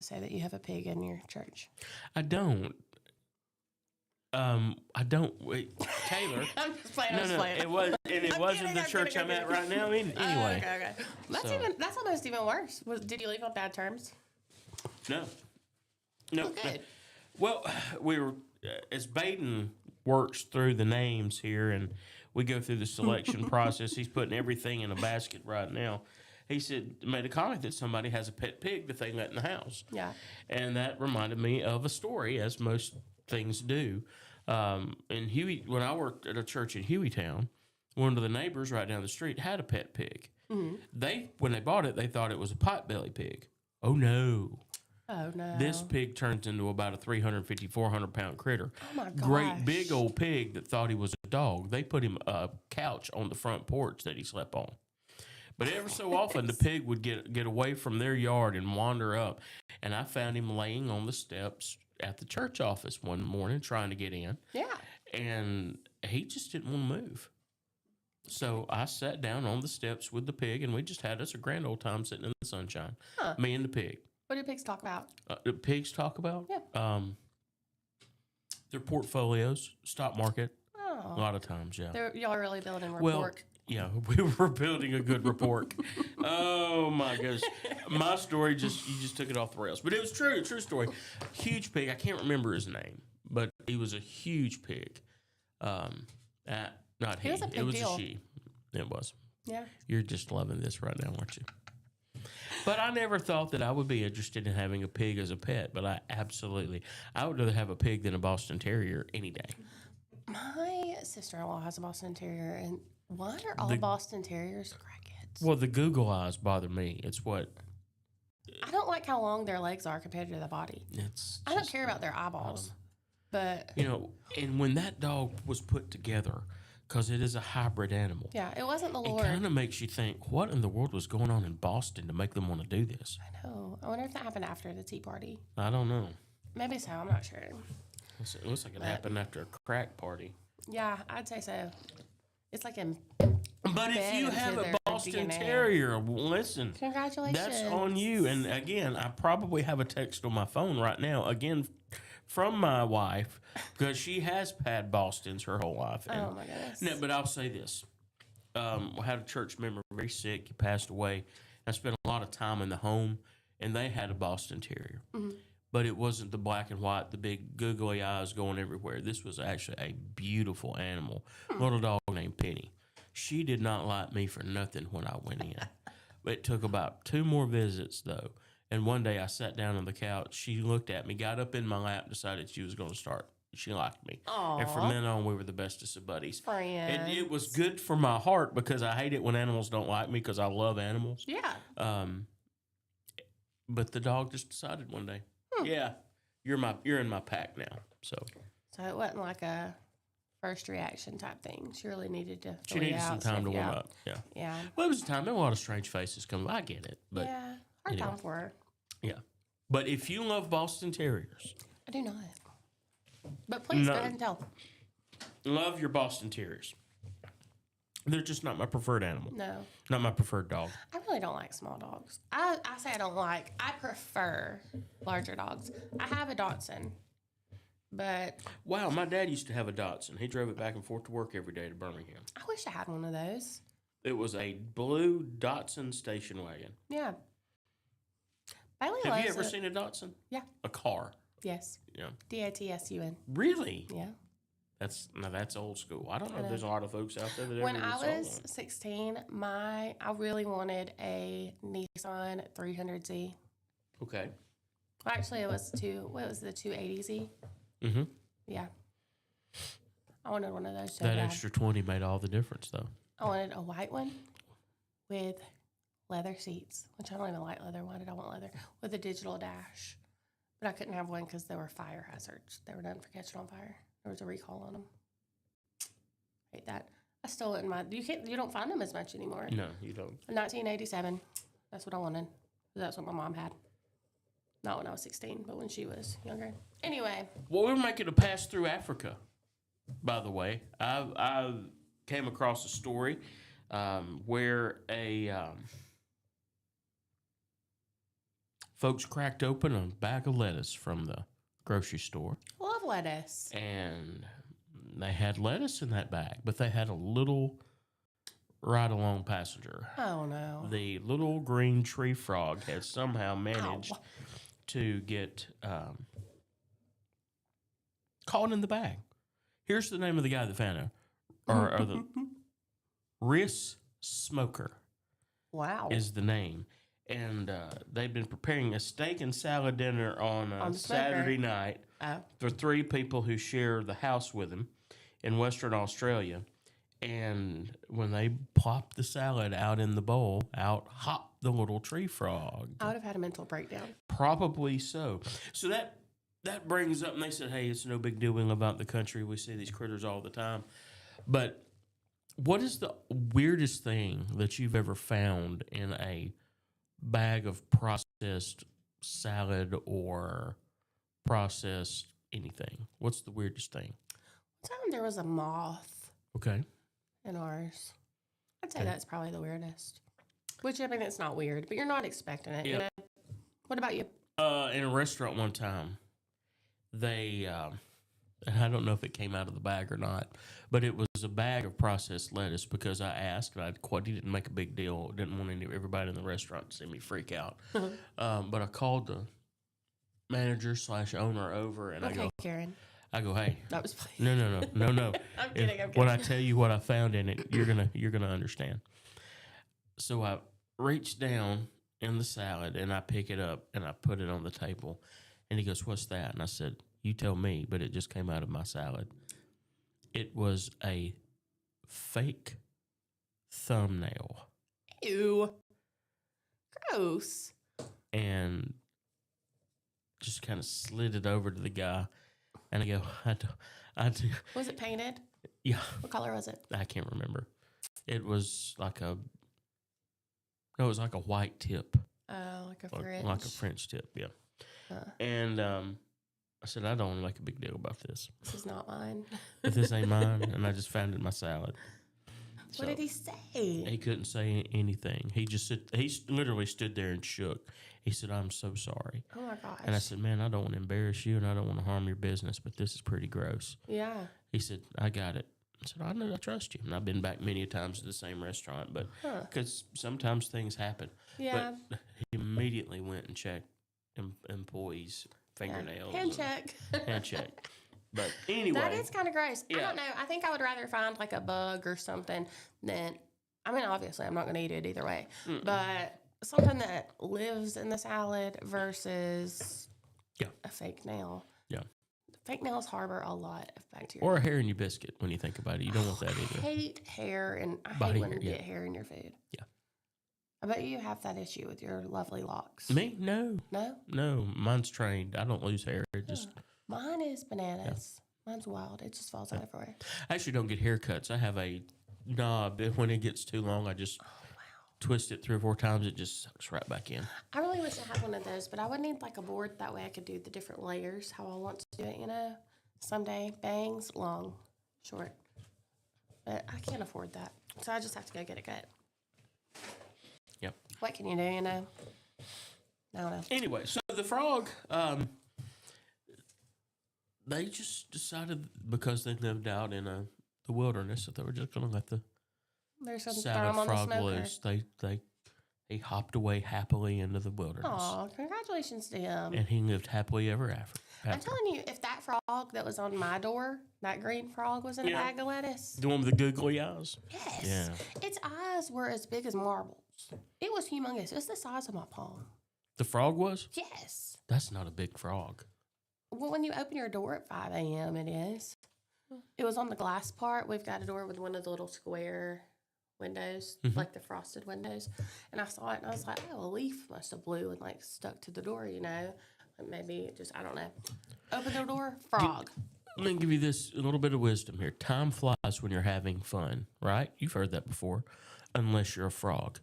Say that you have a pig in your church. I don't. Wait, Taylor. I'm just playing. It wasn't the church I'm at right now. Anyway, Okay. That's almost even worse. Did you leave on bad terms? no. Oh, good. Well, we were as Baden works through the names here, and we go through the selection process. He's putting everything in a basket right now. He made a comment that somebody has a pet pig that they let in the house. Yeah. And that reminded me of a story, as most things do. In Huey, when I worked at a church in Hueytown, one of the neighbors right down the street had a pet pig. Mm-hmm. When they bought it, they thought it was a potbelly pig. Oh, no. Oh, no. This pig turns into about a 350, 400-pound critter. Oh, my gosh. Great big old pig that thought he was a dog. They put him a couch on the front porch that he slept on. But ever so often, the pig would get away from their yard and wander up. And I found him laying on the steps at the church office one morning trying to get in. Yeah. And he just didn't want to move. So I sat down on the steps with the pig, and we just had us a grand old time sitting in the sunshine. Huh. Me and the pig. What do pigs talk about? Pigs talk about? Yeah. Their portfolios, stock market. Oh. A lot of times, yeah. Y'all are really building rapport. Well, yeah, we were building a good rapport. Oh, my gosh. My story, you just took it off the rails. But it was true story. Huge pig. I can't remember his name, but he was a huge pig. Not he. It was a big It was deal. a she. It was. Yeah. You're just loving this right now, aren't you? But I never thought that I would be interested in having a pig as a pet. But I would rather have a pig than a Boston Terrier any day. My sister-in-law has a Boston Terrier, and why are all Boston Terriers crackheads? Well, the Google eyes bother me. It's what... I don't like how long their legs are compared to the body. I don't care about their eyeballs, but... And when that dog was put together, because it is a hybrid animal. Yeah, it wasn't the It Lord. kind of makes you think, what in the world was going on in Boston to make them want to do this? I know. I wonder if that happened after the Tea Party. I don't know. Maybe so. I'm not sure. It looks like it happened after a crack party. Yeah, I'd say so. It's like in... But if you have a Boston Terrier, listen. Congratulations. That's on you. And again, I probably have a text on my phone right now, again, from my wife, because she has had Bostons her whole life. And, oh, my goodness. No, but I'll say this. We had a church member very sick. He passed away. I spent a lot of time in the home, and they had a Boston Terrier. Mm-hmm. But it wasn't the black and white, the big googly eyes going everywhere. This was actually a beautiful animal, little dog named Penny. She did not like me for nothing when I went in. It took about 2 more visits, though. And one day I sat down on the couch. She looked at me, got up in my lap, decided she was going to start. She liked me. Aww. And from then on, we were the bestest of buddies. Friends. And it was good for my heart because I hate it when animals don't like me because I love animals. Yeah. But the dog just decided one day, yeah, you're in my pack now. So it wasn't like a first reaction type thing. She really needed to. She needed some time to warm up. Yeah. Yeah. Well, it was a time. There were a lot of strange faces coming. I get it, but yeah, hard time for her. Yeah, but if you love Boston Terriers, I do not. But please go ahead and tell. Love your Boston Terriers. They're just not my preferred animal. No. Not my preferred dog. I really don't like small dogs. I say I don't like. I prefer larger dogs. I have a Dachshund, but... Wow, my dad used to have a Dachshund. He drove it back and forth to work every day to Birmingham. I wish I had one of those. It was a blue Dachshund station wagon. Yeah. Bailey Have loves you ever it. seen a Dachshund? Yeah. A car? Yes. Yeah. Datsun. Really? Yeah. That's old school. I don't know if there's a lot of folks out there that when ever I saw was one. 16, I really wanted a Nissan 300Z. Okay. Well, actually, it was the 280Z. Mm-hmm. Yeah. I wanted one of those so That bad. extra 20 made all the difference, though. I wanted a white one with leather seats, which I don't even like leather. Why did I want leather? With a digital dash. But I couldn't have one because they were fire hazards. They were done for catching on fire. There was a recall on them. Hate that. I stole it in my... You don't find them as much anymore. No, you don't. 1987. That's what I wanted. That's what my mom had. Not when I was 16, but when she was younger. Anyway. Well, we're making a pass through Africa, by the way. I came across a story where folks cracked open a bag of lettuce from the grocery store. Love lettuce. And they had lettuce in that bag, but they had a little ride-along passenger. Oh, no. The little green tree frog had somehow managed to get caught in the bag. Here's the name of the guy that found her, or the Riss Smoker Wow. is the name. And they've been preparing a steak and salad dinner on a On the smoker. Saturday night Oh. for 3 people who share the house with him in Western Australia. And when they plop the salad out in the bowl, out hopped the little tree frog. I would have had a mental breakdown. Probably so. So that brings up, and they said, hey, it's no big deal. We live out in the country. We see these critters all the time. But what is the weirdest thing that you've ever found in a bag of processed salad or processed anything? What's the weirdest thing? One time there was a moth Okay. in ours. I'd say Okay. that's probably the weirdest. Which, I mean, it's not weird, but you're not expecting it. Yep. You know? What about you? In a restaurant one time, they, and I don't know if it came out of the bag or not, but it was a bag of processed lettuce because I asked, and he didn't make a big deal. Didn't want everybody in the restaurant to see me freak out. But I called the manager / owner over, and Okay, Karen. I go, hey, That was funny. no. I'm kidding. When I tell you what I found in it, you're gonna understand. So I reach down in the salad and I pick it up and I put it on the table, and he goes, "What's that?" And I said, "You tell me," but it just came out of my salad. It was a fake thumbnail, Ew. Gross. and just kind of slid it over to the guy, and I go, I do, Was it painted? yeah, What color was it? I can't remember. It was like it was like a white tip. Oh, like a Like, French. like a French tip, yeah. Huh. And I said, I don't want to make a big deal about this. This is not mine. But this ain't mine, and I just found it in my salad. So What did he say? he couldn't say anything. He just literally stood there and shook. He said, "I'm so sorry." Oh my gosh. And I said, "Man, I don't want to embarrass you, and I don't want to harm your business, but this is pretty gross." Yeah. He said, "I got it." I said, "I know, I trust you." And I've been back many times to the same restaurant, but Huh. because sometimes things happen. Yeah. But he immediately went and checked employees' fingernails. Hand check. Hand check. But anyway. That is kind of gross. I Yeah. don't know. I think I would rather find like a bug or something than, I mean, obviously I'm not going to eat it either way, but something that lives in the salad versus a fake nail. Yeah. Fake nails harbor a lot of bacteria. Or a hair in your biscuit when you think about it. You don't want that I either. hate hair, and I Body hate when hair, you yeah. get hair in your food. Yeah. I bet you have that issue with your lovely locks. Me? No. No? No. Mine's trained. I don't lose hair. It just Mine is bananas. Mine's wild. It just falls out everywhere. I actually don't get haircuts. I have a knob that when it gets too long I just twist it 3 or 4 times, it just sucks right back in. I really wish I had one of those, but I would need like a board. That way I could do the different layers how I want to do it, you know? Someday, bangs, long, short. But I can't afford that. So I just have to go get it cut. Yep. What can you do, you know? I don't know. Anyway, so the frog, they just decided because they lived out in the wilderness that they were just going to let the There's some throw salad 'em on the frog smoker. loose. They hopped away happily into the wilderness, Aw, congratulations to him. and he lived happily ever after. I'm telling you, if that frog that was on my door, that green frog, was in a Yeah. bag of lettuce, The one with the googly eyes. yes, Yeah. its eyes were as big as marbles. It was humongous. It was the size of my palm. The frog was? Yes. That's not a big frog. Well, when you open your door at 5 a.m., it is. It was on the glass part. We've got a door with one of the little square windows, like the frosted windows. And I saw it, and I was like, oh, a leaf must have blew and, like, stuck to the door, you know? Like maybe it just, I don't know. Open the door, frog. Let me give you this a little bit of wisdom here. Time flies when you're having fun, right? You've heard that before. Unless you're a frog.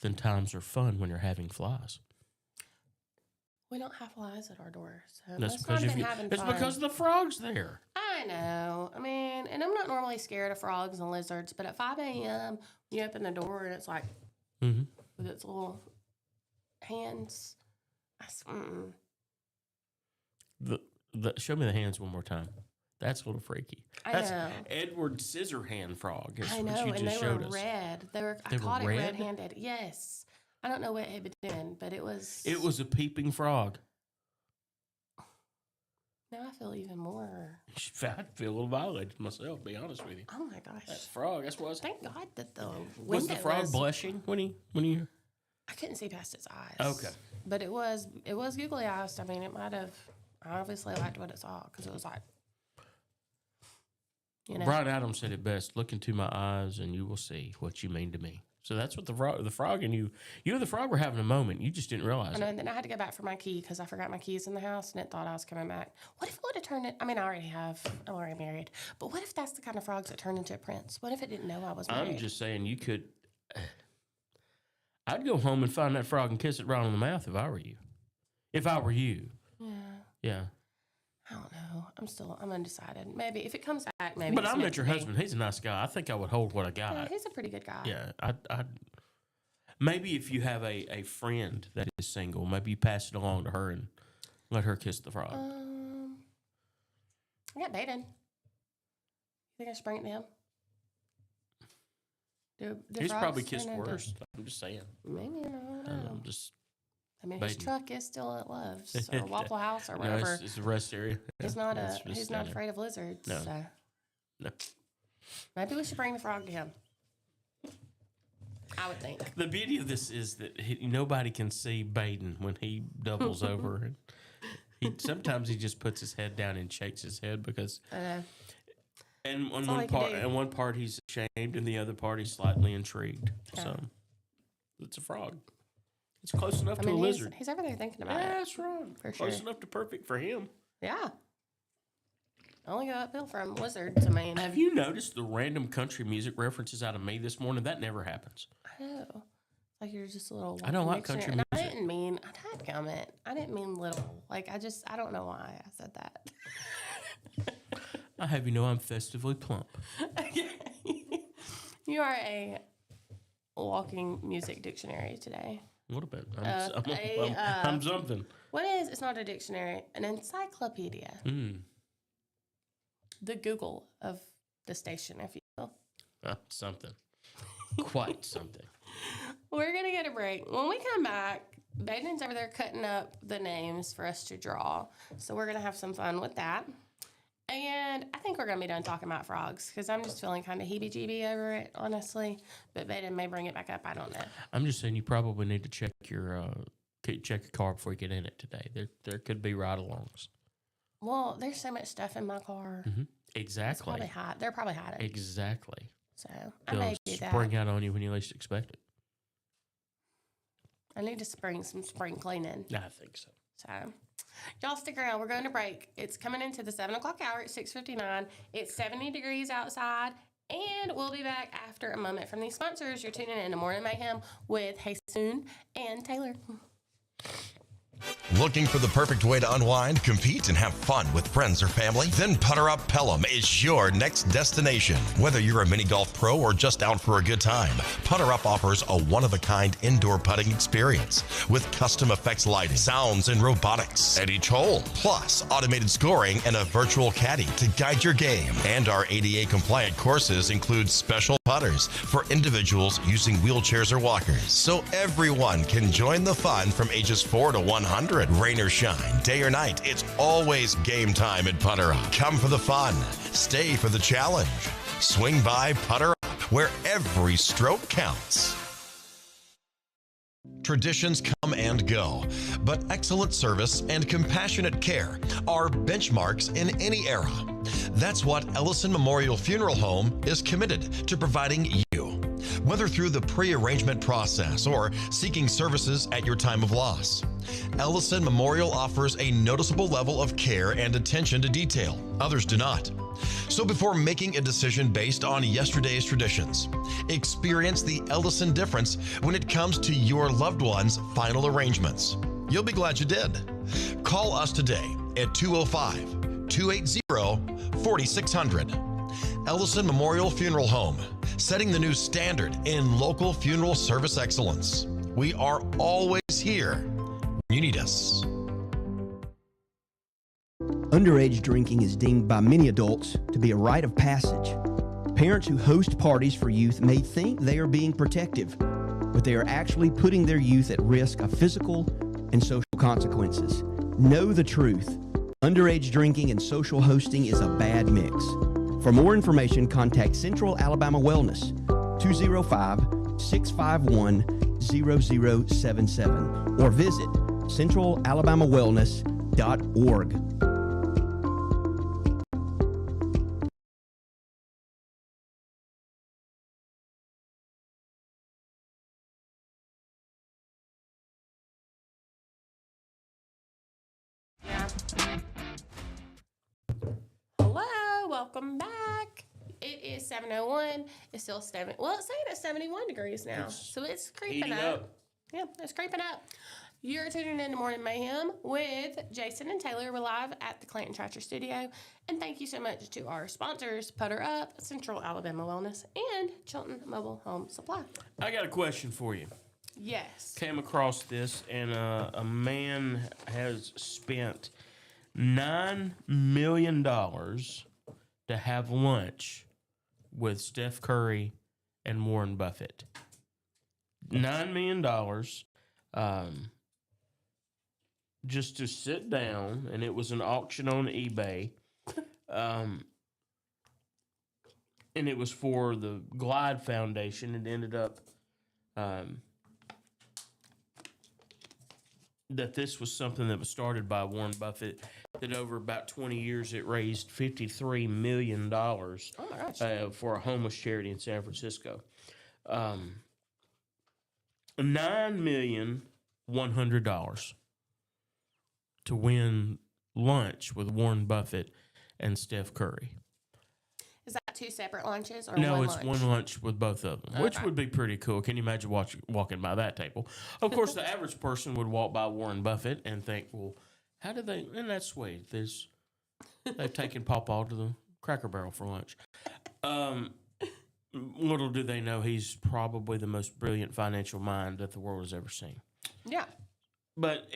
Then times are fun when you're having flies. We don't have flies at our door, so That's must not because have been having fun. because the frog's there. I know. I mean, and I'm not normally scared of frogs and lizards, but at 5 a.m., you open the door and it's like Mm-hmm. with its little hands. Show me the hands one more time. That's a little freaky. I That's know. Edward Scissorhand Frog. Is I what know, you and just they were showed us. red. I They were caught it red? red-handed. Yes. I don't know what it had been, but it was. It was a peeping frog. Now I feel even more. I feel a little violated myself, to be honest with you. Oh my gosh. That frog, that's what I was. Thank God that the Was the frog blushing when you? I couldn't see past its eyes. Okay. But it was googly eyes. I mean, it might have. I obviously liked what it saw because it was like, Brian Adams said it best: "Look into my eyes, and you will see what you mean to me." So that's what the frog and you and the frog were having a moment. You just didn't realize I know, it. and then I had to go back for my key because I forgot my keys in the house, and it thought I was coming back. What if it would have turned it? I mean, I already have. I'm already married. But what if that's the kind of frogs that turn into a prince? What if it didn't know I was married? I'm just saying you could. I'd go home and find that frog and kiss it right on the mouth if I were you. If I were you. Yeah. Yeah. I don't know. I'm undecided. Maybe if it comes back, maybe. But it's I meant met your to be. husband. He's a nice guy. I think I would hold what I got. Yeah, he's a pretty good guy. Yeah, I'd maybe if you have a friend that is single, maybe you pass it along to her and let her kiss the frog. I got Baden. You think I should bring it to him? He's probably kissed worse. I'm just saying. Maybe, I don't know. I'm just. I mean, his Baden. truck is still at Love's or Waffle House or whatever. No, it's a rest area. He's Yeah, not he's not afraid of lizards. No. So. No. Maybe we should bring the frog to him. I would think. The beauty of this is that nobody can see Baden when he doubles over. And sometimes he just puts his head down and shakes his head because. And on one part he's ashamed, and the other part he's slightly intrigued. Yeah. So it's a frog. It's close enough to a lizard. He's over there thinking about it. Yeah, that's right. For close sure. enough to perfect for him. Yeah. Only go uphill from lizards. I mean, have you noticed the random country music references out of me this morning? That never happens. I know. Like you're just a little. I don't like country music. I didn't mean. I didn't mean little. Like I don't know why I said that. I have you know I'm festively plump. You are a walking music dictionary today. What about? I'm something. What is? It's not a dictionary. An encyclopedia. The Google of the station, if you will. Something. Quite something. We're going to get a break. When we come back, Baden's over there cutting up the names for us to draw. So we're going to have some fun with that. And I think we're going to be done talking about frogs because I'm just feeling kind of heebie-jeebie over it, honestly. But Baden may bring it back up. I don't know. I'm just saying you probably need to check your car before you get in it today. There could be ride-alongs. Well, there's so much stuff in my car. Mm-hmm. Exactly. It's probably hot. They're probably hiding. Exactly. So I may do that. Spring out on you when you least expect it. I need to spring spring cleaning. I think so. So y'all stick around. We're going to break. It's coming into the 7 o'clock hour at 6:59. It's 70 degrees outside. And we'll be back after a moment from these sponsors. You're tuning in to Morning Mayhem with Hasoon and Taylor. Looking for the perfect way to unwind, compete, and have fun with friends or family? Then Putter Up Pelham is your next destination. Whether you're a mini golf pro or just out for a good time, Putter Up offers a one-of-a-kind indoor putting experience with custom effects lighting, sounds, and robotics at each hole, plus automated scoring and a virtual caddy to guide your game. And our ADA-compliant courses include special putters for individuals using wheelchairs or walkers, so everyone can join the fun from ages 4 to 100. Rain or shine, day or night, it's always game time at Putter Up. Come for the fun, stay for the challenge. Swing by Putter Up, where every stroke counts. Traditions come and go, but excellent service and compassionate care are benchmarks in any era. That's what Ellison Memorial Funeral Home is committed to providing you. Whether through the pre-arrangement process or seeking services at your time of loss, Ellison Memorial offers a noticeable level of care and attention to detail. Others do not. So before making a decision based on yesterday's traditions, experience the Ellison difference when it comes to your loved one's final arrangements. You'll be glad you did. Call us today at 205-280-4600. Ellison Memorial Funeral Home, setting the new standard in local funeral service excellence. We are always here when you need us. Underage drinking is deemed by many adults to be a rite of passage. Parents who host parties for youth may think they are being protective, but they are actually putting their youth at risk of physical and social consequences. Know the truth. Underage drinking and social hosting is a bad mix. For more information, contact Central Alabama Wellness, 205-651-0077, or visit centralalabamawellness.org. Hello, welcome back. It is 7:01. It's still 7. Well, it's saying it's 71 degrees now, so it's creeping heating up. up. Yeah, it's creeping up. You're tuning in to Morning Mayhem with Jason and Taylor. We're live at the Clanton Tractor Studio. And thank you so much to our sponsors, Putter Up, Central Alabama Wellness, and Chilton Mobile Home Supply. I got a question for you. Yes. Came across this, and a man has spent $9 million to have lunch with Steph Curry and Warren Buffett. $9 million just to sit down, and it was an auction on eBay. And it was for the Glide Foundation. It ended up that this was something that was started by Warren Buffett, that over about 20 years it raised $53 million Oh, my gosh. for a homeless charity in San Francisco. $9,100,000 to win lunch with Warren Buffett and Steph Curry. Is that two separate lunches or No, one it's lunch? one lunch with both of them, which Okay. would be pretty cool. Can you imagine walking by that table? Of course, the average person would walk by Warren Buffett and think, well, how did they, and that's sweet. They've taken Pawpaw to the Cracker Barrel for lunch. Little do they know he's probably the most brilliant financial mind that the world has ever seen. Yeah. But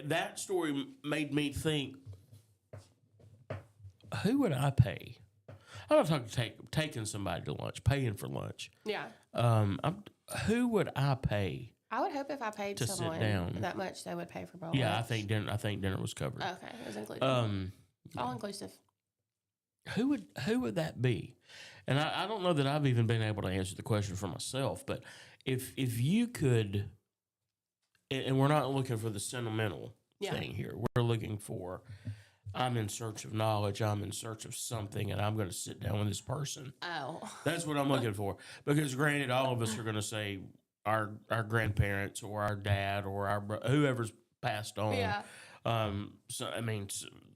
that story made me think, who would I pay? I'm not talking taking somebody to lunch, paying for lunch. Yeah. Who would I pay? I would hope if I paid To sit someone down. that much, they would pay for both. Yeah, I think dinner was covered. Okay, it was included. All inclusive. Who would that be? And I don't know that I've even been able to answer the question for myself. But if you could, and we're not looking for the sentimental thing here. We're looking for, I'm in search of knowledge. I'm in search of something, and I'm going to sit down with this person. Oh. That's what I'm looking for. Because granted, all of us are going to say our grandparents or our dad or whoever's passed on. Yeah. So I mean,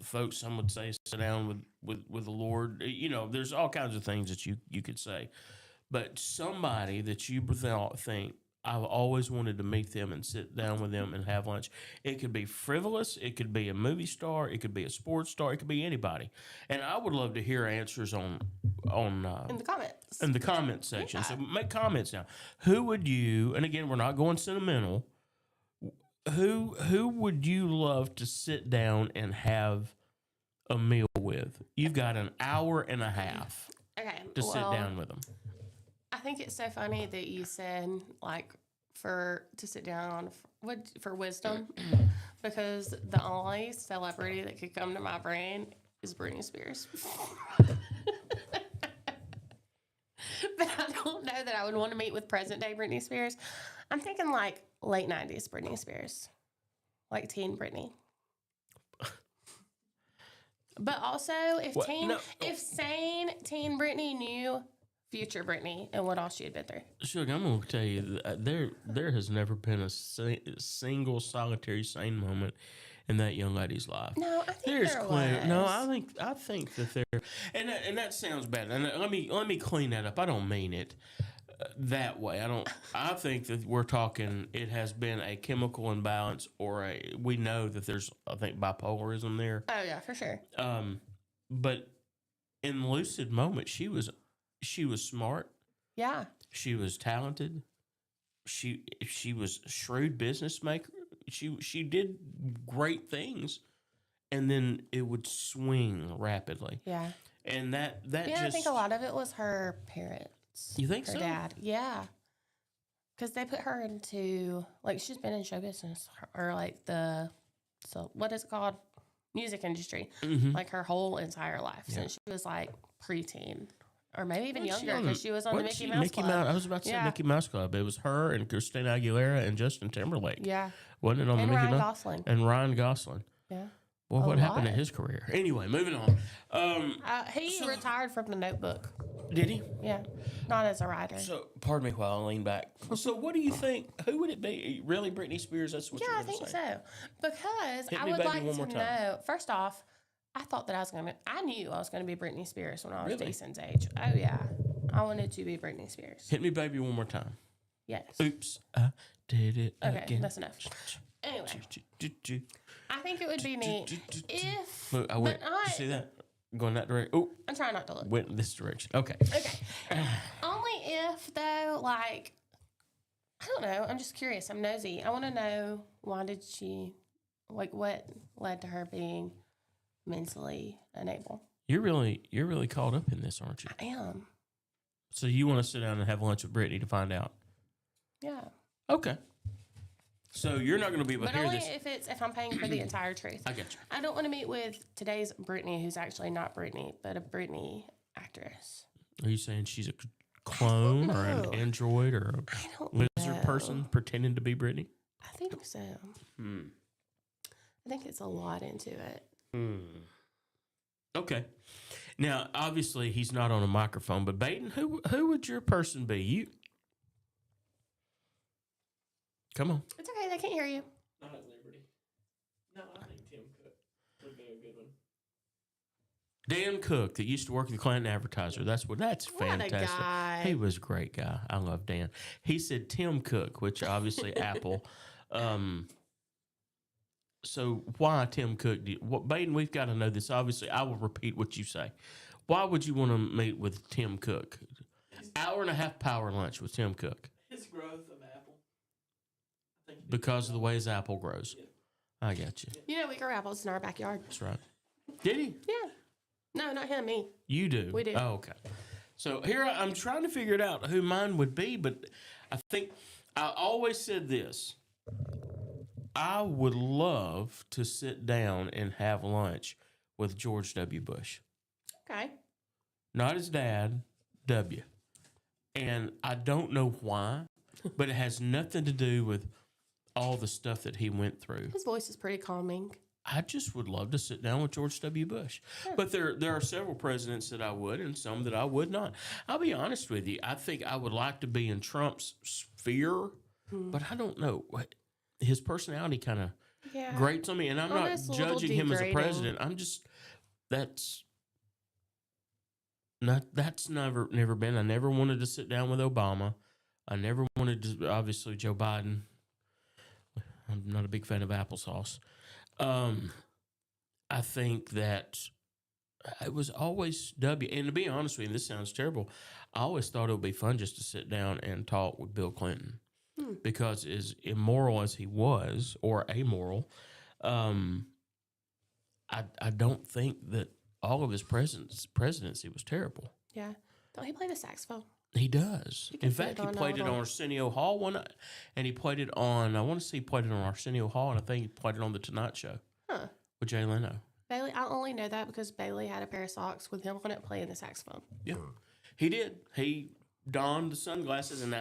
folks, some would say sit down with the Lord. You know, there's all kinds of things that you could say, but somebody that you think, I've always wanted to meet them and sit down with them and have lunch. It could be frivolous. It could be a movie star. It could be a sports star. It could be anybody. And I would love to hear answers on In the comments. in the comment section. Yeah. So make comments now. Who would you? And again, we're not going sentimental. Who would you love to sit down and have a meal with? You've got an hour and a half Okay. to sit down with them. I think it's so funny that you said like to sit down for wisdom, because the only celebrity that could come to my brain is Britney Spears. But I don't know that I would want to meet with present day Britney Spears. I'm thinking like late 90s Britney Spears, like teen Britney. But also, if sane teen Britney knew future Britney and what all she had been through. Suge, I'm going to tell you, there has never been a single solitary sane moment in that young lady's life. No, I think There's there clear. was. No, I think that there, and that sounds bad. And let me clean that up. I don't mean it that way. I think that we're talking. It has been a chemical imbalance, or we know that there's, I think, bipolarism there. Oh yeah, for sure. But in lucid moments, she was smart. Yeah. She was talented. She was a shrewd business maker. She did great things, and then it would swing rapidly. Yeah. And that Yeah, just, I think a lot of it was her parents. You think her so? dad. Yeah. Because they put her into, like, she's been in show business, or like what is it called? music industry, Mm-hmm. like her whole entire life since she was like preteen. Or maybe even younger because she was on the Mickey Mouse Club. I was about to say Mickey Mouse Club. It was her and Christina Aguilera and Justin Timberlake. Yeah. Wasn't it on And the Mickey Ryan Mouse? Gosling. And Ryan Gosling. Yeah. Well, what happened to lot. his career? Anyway, moving on. He retired from The Notebook. Did he? Yeah. Not as a writer. So, pardon me while I lean back. So, what do you think? Who would it be? Really, Britney Spears? That's what Yeah, you're I going to think say. so. Because Hit I me, would baby, like one to more time. know. First off, I thought that I knew I was going to be Britney Spears when I was Really? Jason's age. Oh, yeah. I wanted to be Britney Spears. Hit me, baby, one more time. Yes. Oops, I did it Okay, again. that's enough. Anyway, I think it would be neat if. Look, I went. You see that? Going that direction. Oh, I'm trying not to look. went in this direction. Okay. Okay. Only if, though, like, I don't know. I'm just curious. I'm nosy. I want to know why did she, like, what led to her being mentally unable? You're really caught up in this, aren't you? I am. So you want to sit down and have lunch with Brittany to find out? Yeah. Okay. So you're not going to be able to But hear only this. if I'm paying for the entire truth. I get you. I don't want to meet with today's Brittany, who's actually not Brittany, but a Brittany actress. Are you saying she's a clone or know. an android or a I don't lizard know. person pretending to be Brittany? I think so. I think it's a lot into it. Okay. Now, obviously, he's not on a microphone, but Baden, who would your person be? You. Come on. It's okay. They can't hear you. Not at Liberty. No, I think Tim Cook would be a good one. Dan Cook, that used to work at the Clinton Advertiser. That's fantastic. What a guy. He was a great guy. I love Dan. He said Tim Cook, which obviously Apple. So why Tim Cook? Baden, we've got to know this. Obviously, I will repeat what you say. Why would you want to meet with Tim Cook? Hour and a half power lunch with Tim Cook. His growth of Apple. Because of the way his apple grows. Yeah. I got you. You know, we grow apples in our backyard. That's right. Did he? Yeah. No, not him, me. You do? We do. Oh, okay. So here I'm trying to figure it out who mine would be, but I think I always said this. I would love to sit down and have lunch with George W. Bush. Okay. Not his dad, W. And I don't know why, but it has nothing to do with all the stuff that he went through. His voice is pretty calming. I just would love to sit down with George W. Bush. But there are several presidents that I would and some that I would not. I'll be honest with you. I think I would like to be in Trump's sphere, but I don't know. His personality kind of Yeah. grates on me. And I'm not Almost a little judging him as a degrading. president. I'm just, that's never been. I never wanted to sit down with Obama. I never wanted to, obviously, Joe Biden. I'm not a big fan of applesauce. I think that it was always W. And to be honest with you, this sounds terrible. I always thought it would be fun just to sit down and talk with Bill Clinton because as immoral as he was, or amoral, I don't think that all of his presidency was terrible. Yeah. Don't he play the saxophone? He does. You can In put fact, it he on played it all on the- Arsenio Hall one night, and he played it on, I want to say he played it on Arsenio Hall, and I think he played it on The Tonight Show Huh. with Jay Leno. Bailey, I only know that because Bailey had a pair of socks with him on it playing the saxophone. Yeah, he did. He donned the sunglasses, and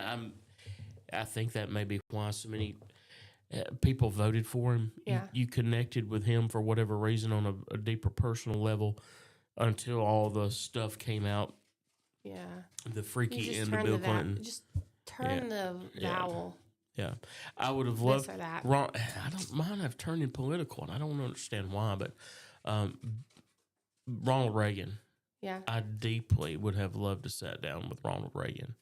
I think that may be why so many people voted for him. Yeah. You connected with him for whatever reason on a deeper personal level until all the stuff came out, Yeah. the You freaky just end of turn Bill the Clinton. just turn the Yeah. vowel. Yeah, I would have This loved. or that. I don't mind. I've turned in political, and I don't understand why. But Ronald Reagan, Yeah. I deeply would have loved to sit down with Ronald Reagan,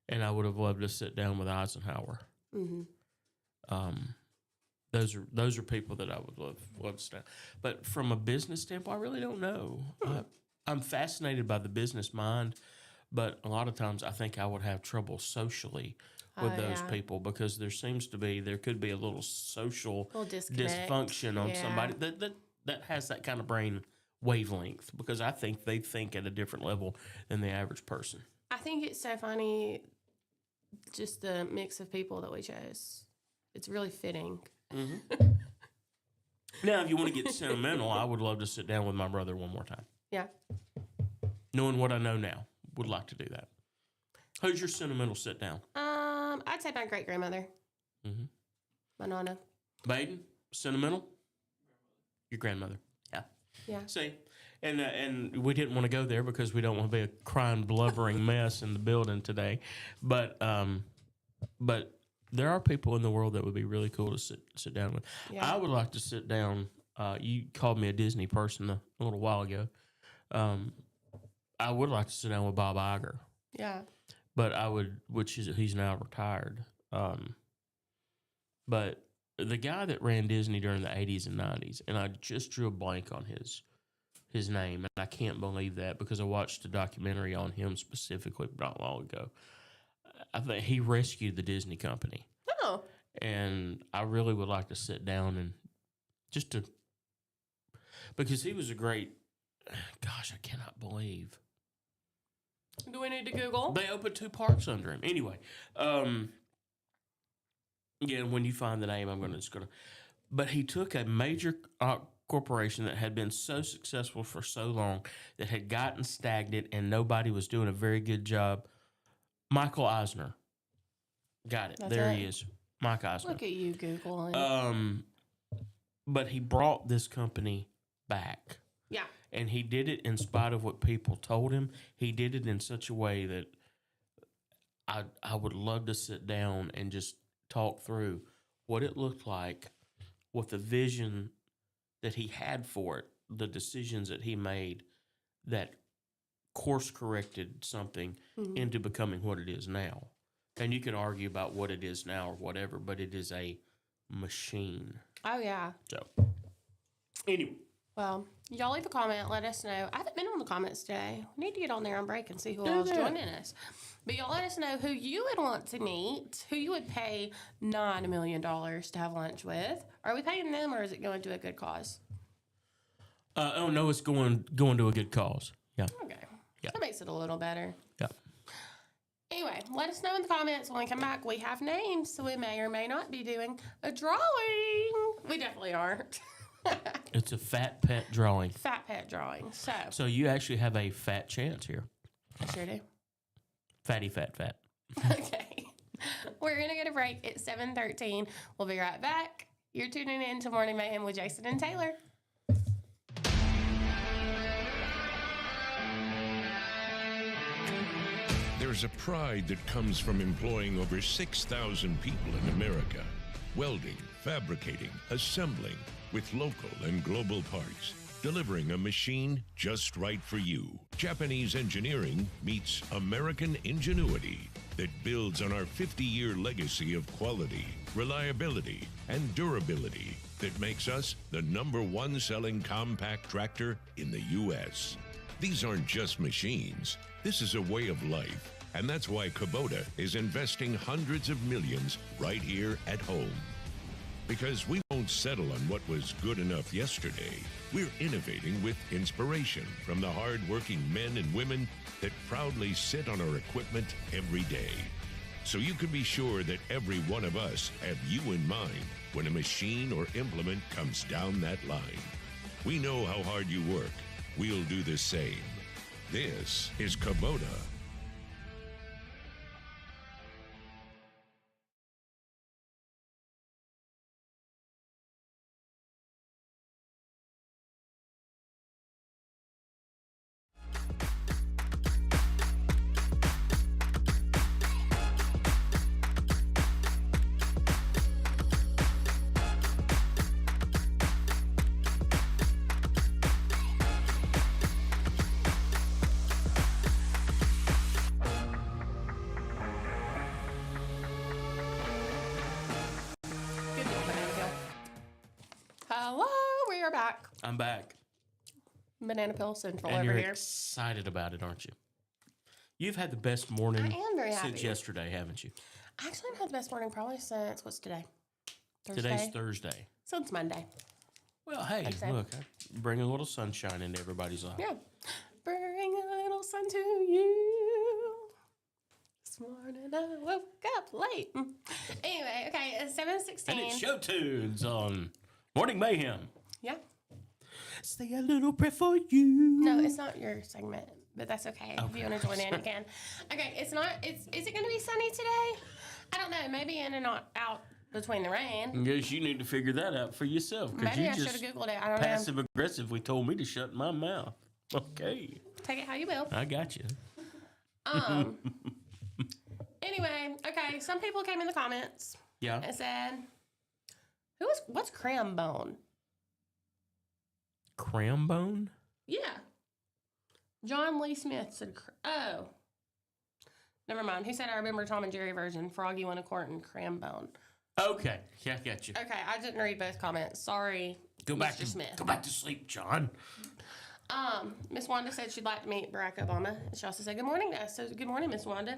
and I would have loved to sit down with Eisenhower. Mm-hmm. Those are people that I would love to sit down. But from a business standpoint, I really don't know. I'm fascinated by the business mind, but a lot of times I think I would have trouble socially with those Yeah. people because there could be a little social Little disconnect. dysfunction on Yeah. somebody that has that kind of brain wavelength because I think they think at a different level than the average person. I think it's so funny, just the mix of people that we chose. It's really fitting. Now, if you want to get sentimental, I would love to sit down with my brother one more time. Yeah. Knowing what I know now, would like to do that. Who's your sentimental sit down? I'd say my great grandmother. Mm-hmm. My nonna. Baden, sentimental? Your grandmother. Yeah. Yeah. See, and we didn't want to go there because we don't want to be a crying, blubbering mess in the building today. But there are people in the world that would be really cool to sit down with. Yeah. I would like to sit down. You called me a Disney person a little while ago. I would like to sit down with Bob Iger. Yeah. But he's now retired. But the guy that ran Disney during the 80s and 90s, and I just drew a blank on his name, and I can't believe that because I watched a documentary on him specifically not long ago. I think he rescued the Disney company. Oh. And I really would like to sit down and because he was a great, gosh, I cannot believe. Do we need to Google? They opened 2 parks under him. Anyway, yeah, when you find the name, I'm going to But he took a major corporation that had been so successful for so long that had gotten stagnant and nobody was doing a very good job. Michael Eisner. Got it. That's there it? he is. Mike Eisner. Look at you Googling. But he brought this company back. Yeah. And he did it in spite of what people told him. He did it in such a way that I would love to sit down and just talk through what it looked like, what the vision that he had for it, the decisions that he made that course corrected something into becoming what it is now. And you can argue about what it is now or whatever, but it is a machine. Oh, yeah. So, anyway. Well, y'all leave a comment. Let us know. I haven't been on the comments today. We need to get on there on break and see who else is joining us. But y'all let us know who you would want to meet, who you would pay $9 million to have lunch with. Are we paying them or is it going to a good cause? Oh, no, it's going to a good cause. Yeah. Okay. Yeah. That makes it a little better. Yeah. Anyway, let us know in the comments when we come back. We have names, so we may or may not be doing a drawing. We definitely aren't. It's a fat pet drawing. Fat pet drawing. So you actually have a fat chance here. I sure do. Fatty, fat. Okay. We're going to get a break at 7:13. We'll be right back. You're tuning in to Morning Mayhem with Jason and Taylor. There's a pride that comes from employing over 6,000 people in America. Welding, fabricating, assembling, with local and global parts. Delivering a machine just right for you. Japanese engineering meets American ingenuity that builds on our 50-year legacy of quality, reliability, and durability that makes us the #1 selling compact tractor in the U.S. These aren't just machines. This is a way of life. And that's why Kubota is investing hundreds of millions right here at home. Because we won't settle on what was good enough yesterday. We're innovating with inspiration from the hard-working men and women that proudly sit on our equipment every day. So you can be sure that every one of us have you in mind when a machine or implement comes down that line. We know how hard you work. We'll do the same. This is Kubota. Hello, we are back. I'm back. Banana Peel Central And over you're here. excited about it, aren't you? You've had the best morning I am very happy. since yesterday, haven't you? Actually, I've had the best morning probably since, what's today? Thursday? Today's Thursday. Since Monday. Well, hey, I'd say. look, I bring a little sunshine into everybody's life. Yeah. Bring a little sun to you. This morning I woke up late. Anyway, okay, it's 7:16. And it's show tunes on Morning Mayhem. Yeah. Say a little prayer for you. No, it's not your segment, but that's okay. If you want to join in, you can. Okay, it's not. Is it going to be sunny today? I don't know. Maybe in and out between the rain. Yes, you need to figure that out for yourself. Because Maybe you I should just have Googled it. I don't know. passive aggressively told me to shut my mouth. Okay. Take it how you will. I got you. Anyway, okay. Some people came in the comments Yeah. and said, what's cram bone? Cram bone? Yeah. John Lee Smith said, oh. Never mind. He said, I remember Tom and Jerry version. Froggy went a court and cram bone. Okay. Yeah, I got you. Okay, I didn't read both comments. Sorry, Mr. Smith. Go back to sleep, John. Miss Wanda said she'd like to meet Barack Obama. She also said, good morning, guys. So, good morning, Miss Wanda.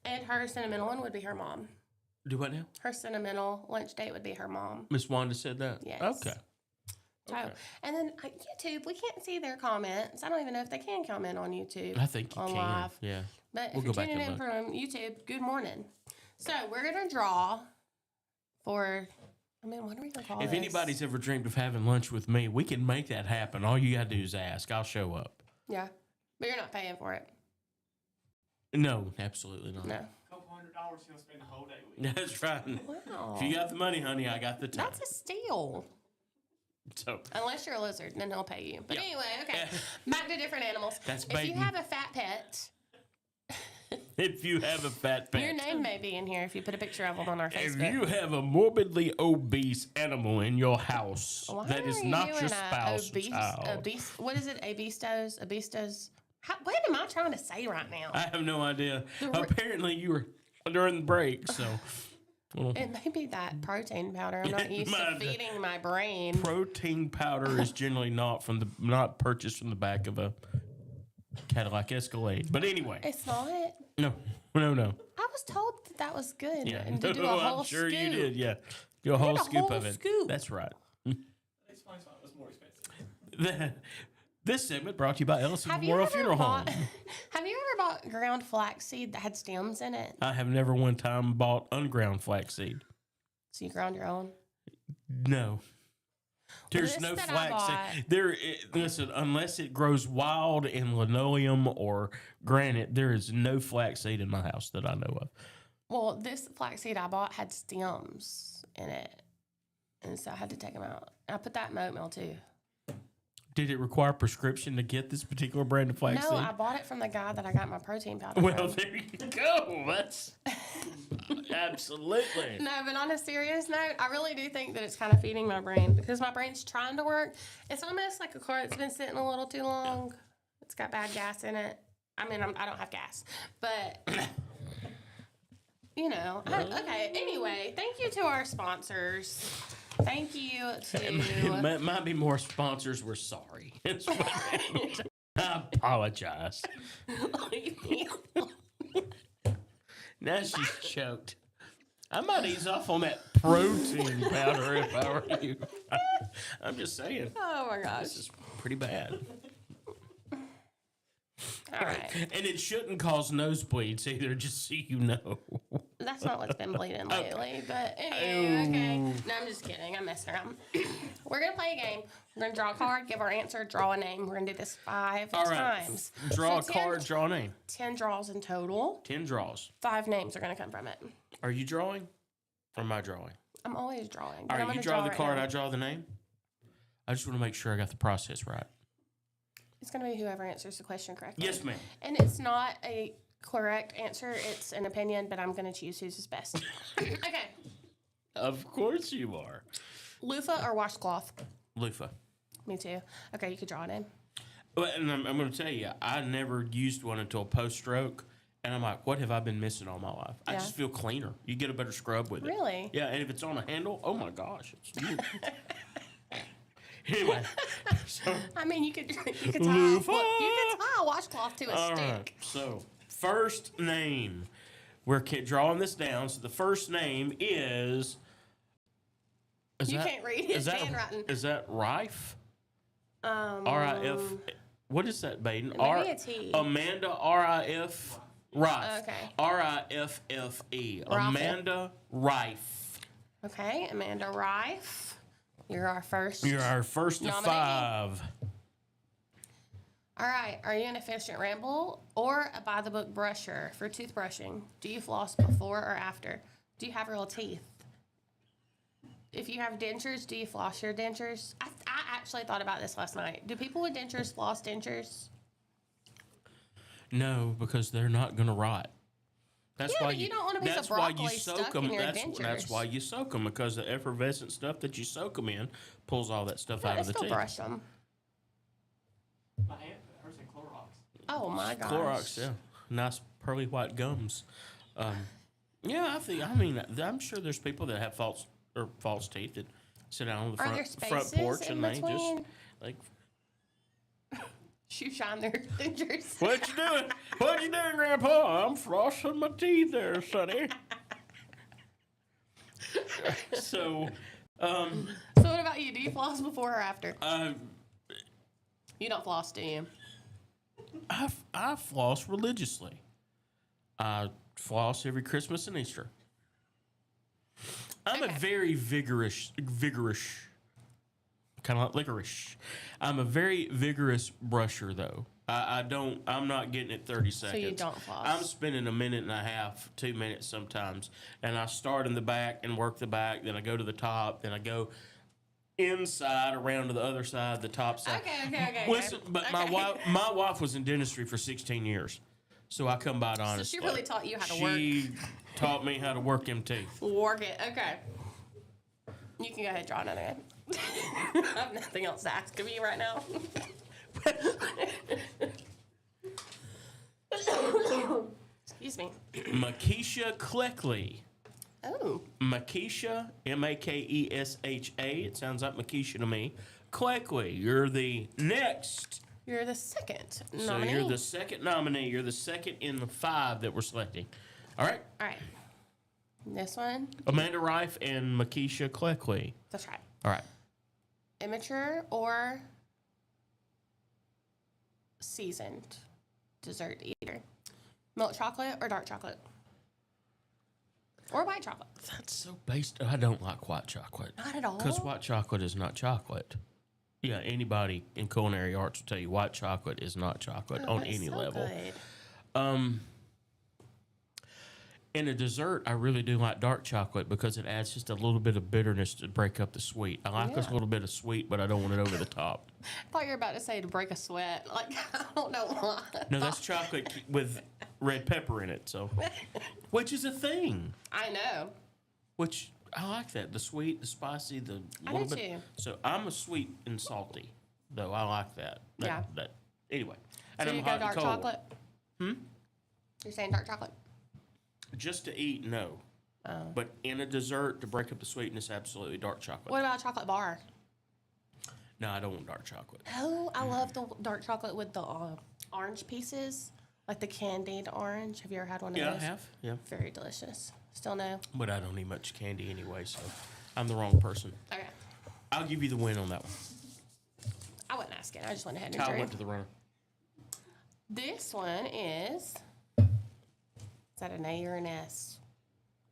And her sentimental one would be her mom. Do what now? Her sentimental lunch date would be her mom. Miss Wanda said that? Yes. Okay. So, and then YouTube, we can't see their comments. I don't even know if they can comment on YouTube. I think you on can. Live. Yeah. But We'll if you're go back tuning in and look. from YouTube, good morning. So we're going to draw for, what are we going to call If this? anybody's ever dreamed of having lunch with me, we can make that happen. All you got to do is ask. I'll show up. Yeah. But you're not paying for it. No, absolutely not. No. $200 you'll spend the whole day with. That's right. Wow. If you got the money, honey, I got the time. That's a steal. So Unless you're a lizard, then he'll pay you. But Yeah. anyway, okay. Back to different animals. That's if you baiting. have a fat pet, if you have a fat pet. your name may be in here if you put a picture of them on our If Facebook. you have a morbidly obese animal in your house Why that is are you not your doing spouse or child, what is it? Obestos? What am I trying to say right now? I have no idea. Apparently, you were during the break, so It may be that protein powder. I'm not used to might- feeding my brain. protein powder is generally not purchased from the back of a Cadillac Escalade. But anyway, It's not. no. I was told that was good Yeah, and to do a whole I'm sure scoop. you did. Yeah, do a whole a scoop whole of it. scoop. That's right. Explains why it was more expensive. This segment brought to you by Ellison Have you Memorial ever Funeral Home. bought? Have you ever bought ground flaxseed that had stems in it? I have never one time bought unground flaxseed. So you ground your own. No. There's this no that I flaxseed. Listen, unless it grows wild in linoleum or granite, there is no flaxseed in my house that I know of. Well, this flaxseed I bought had stems in it, and so I had to take them out. I put that in my oatmeal too. Did it require prescription to get this particular brand of flaxseed? No, I bought it from the guy that I got my protein powder Well, from. there you go. That's absolutely. No, but on a serious note, I really do think that it's kind of feeding my brain because my brain's trying to work. It's almost like a car that's been sitting a little too long. It's got bad gas in it. I mean, I don't have gas, but you know. Okay. Anyway, thank you to our sponsors. Thank you to. Might be more sponsors. We're sorry. It's fine. I apologize. Now she's choked. I might ease off on that protein powder if I were you. I'm just saying. Oh my gosh. This is pretty bad. All right. And it shouldn't cause nosebleeds either, just so you know. That's not what's been bleeding lately, but anyway, okay. No, I'm just kidding. I'm messing around. We're going to play a game. We're going to draw a card, give our answer, draw a name. We're going to do this 5 All right. times. Draw So a card, draw a name. 10 draws in total. 10 draws. 5 names are going to come from it. Are you drawing? Or am I drawing? I'm always drawing. All but I'm right, you gonna draw the right card, now. I draw the name. I just want to make sure I got the process right. It's going to be whoever answers the question correctly. Yes, ma'am. And it's not a correct answer. It's an opinion, but I'm going to choose who's the best. Okay. Of course you are. Loofah or washcloth? Loofah. Me too. Okay, you could draw a name. Well, and I'm going to tell you, I never used one until post-stroke, and I'm like, what have I been missing all my life? I Yeah. just feel cleaner. You get a better scrub with it. Really? Yeah, and if it's on a handle, oh my gosh. It's anyway, so, I mean, you could tie, Loofah. you could tie a washcloth to a all stick. right. So, first name. We're drawing this down. So the first name is You can't read his handwriting. Is that Rife? R-I-F. What is that, Baden? Maybe a T. Amanda R-I-F. Rife. Okay. R-I-F-F-E. Rife. Amanda Rife. Okay, Amanda Rife. You're our first. You're our first of nominee. 5. All right. Are you an efficient ramble or a by the book brusher for toothbrushing? Do you floss before or after? Do you have real teeth? If you have dentures, do you floss your dentures? I actually thought about this last night. Do people with dentures floss dentures? No, because they're not going to rot. That's Yeah, why but you don't want a piece of broccoli stuck in your dentures. That's why you soak them, because the effervescent stuff that you soak them in pulls all that stuff No, out they of the still teeth. brush them. My aunt, hers had Clorox. Oh my gosh. Clorox, yeah, nice pearly white gums. Yeah, I'm sure there's people that have false teeth that sit down on the Are there front spaces porch in and they just between? like, Shoe shine their dentures. what you doing? What you doing, Grandpa? I'm flossing my teeth there, Sonny. So, So what about you? Do you floss before or after? You don't floss, do you? I floss religiously. I floss every Christmas and Easter. I'm a very vigorous, kind of like licorice. I'm a very vigorous brusher, though. I'm not getting it 30 seconds. So you don't floss. I'm spending a minute and a half, 2 minutes sometimes. And I start in the back and work the back. Then I go to the top. Then I go inside, around to the other side, the top side. Okay. Listen, but Okay. my wife was in dentistry for 16 years. So I come by it honestly. she really taught you how to work. She taught me how to work them teeth. Work it. Okay. You can go ahead and draw another one. I have nothing else to ask of you right now. Excuse me. Makesha Cleckley. Oh. Makesha, Makesha. It sounds like Makesha to me. Cleckley, you're the next. You're the second So nominee. you're the second nominee. You're the second in the 5 that we're selecting. All right. All right. This one. Amanda Rife and Makesha Cleckley. That's right. All right. Immature or seasoned dessert eater? Milk chocolate or dark chocolate? Or white chocolate? That's so based. I don't like white chocolate. Not at all. Because white chocolate is not chocolate. Yeah, anybody in culinary arts will tell you white chocolate is not chocolate on That's any so level. good. In a dessert, I really do like dark chocolate because it adds just a little bit of bitterness to break up the sweet. I like a Yeah. little bit of sweet, but I don't want it over the top. I thought you were about to say to break a sweat. Like, I don't know why. No, that's chocolate with red pepper in it, so which is a thing. I know. Which I like that. The sweet, the spicy, the I little do bit. too. So I'm a sweet and salty, though. I like that. Yeah. That anyway. So And you I'm go hot dark and cold. chocolate? You're saying dark chocolate? Just to eat, no. Oh. But in a dessert, to break up the sweetness, absolutely dark chocolate. What about a chocolate bar? No, I don't want dark chocolate. Oh, I love the dark chocolate with the orange pieces, like the candied orange. Have you ever had one of Yeah, those? I have. Yeah. Very delicious. Still no? But I don't eat much candy anyway, so I'm the wrong person. Okay. I'll give you the win on that one. I wasn't asking. I just went ahead and Kyle drew. went to the runner. This one is that an A or an S?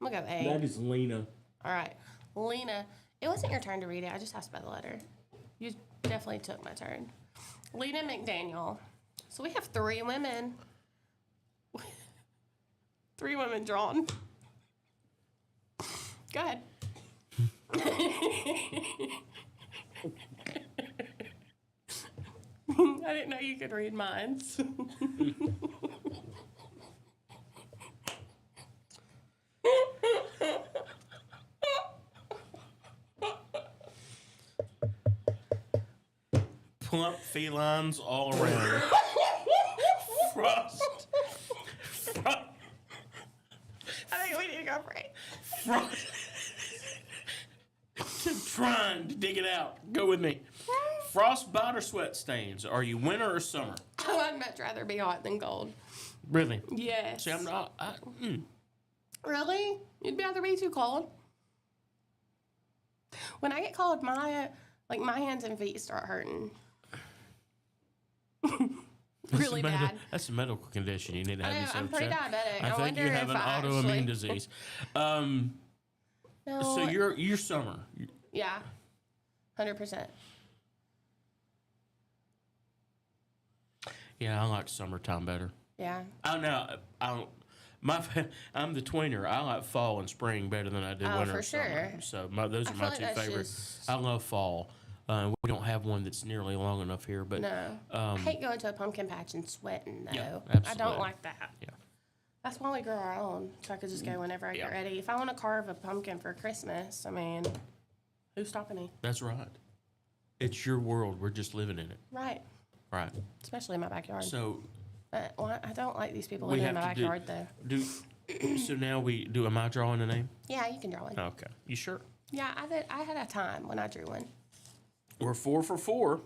I'm going to go A. That is Lena. All right. Lena, it wasn't your turn to read it. I just asked by the letter. You definitely took my turn. Lena McDaniel. So we have 3 women. 3 women drawn. Go ahead. I didn't know you could read minds. Plump felines all around. Frost. I think we need to go for it. Frost. I'm trying to dig it out. Go with me. Frostbite or sweat stains? Are you winter or summer? Oh, I'd much rather be hot than cold. Really? Yes. See, I'm not. Really? You'd rather be too cold? When I get cold, my hands and feet start hurting. Really bad. That's a medical condition. You need to have I know, yourself I'm pretty checked. diabetic. I I think wonder you have if an I autoimmune actually- disease. No, So you're summer. yeah. 100%. Yeah, I like summertime better. Yeah. I know. I don't. I'm the tweener. I like fall and spring better than I do winter for and summer. sure. So those I are feel my like two that's favorites. just- I love fall. We don't have one that's nearly long enough here, but No. I hate going to a pumpkin patch and sweating, though. Yeah, I absolutely. don't like that. Yeah. That's why we grow our own, so I could just go whenever I Yeah. get ready. If I want to carve a pumpkin for Christmas, I mean, who's stopping me? That's right. It's your world. We're just living in it. Right. Right. Especially in my backyard. So Well, I don't like these people we living in have my to backyard, though. do. So now we do. Am I drawing a name? Yeah, you can draw one. Okay. You sure? Yeah, I had a time when I drew one. We're 4 for 4.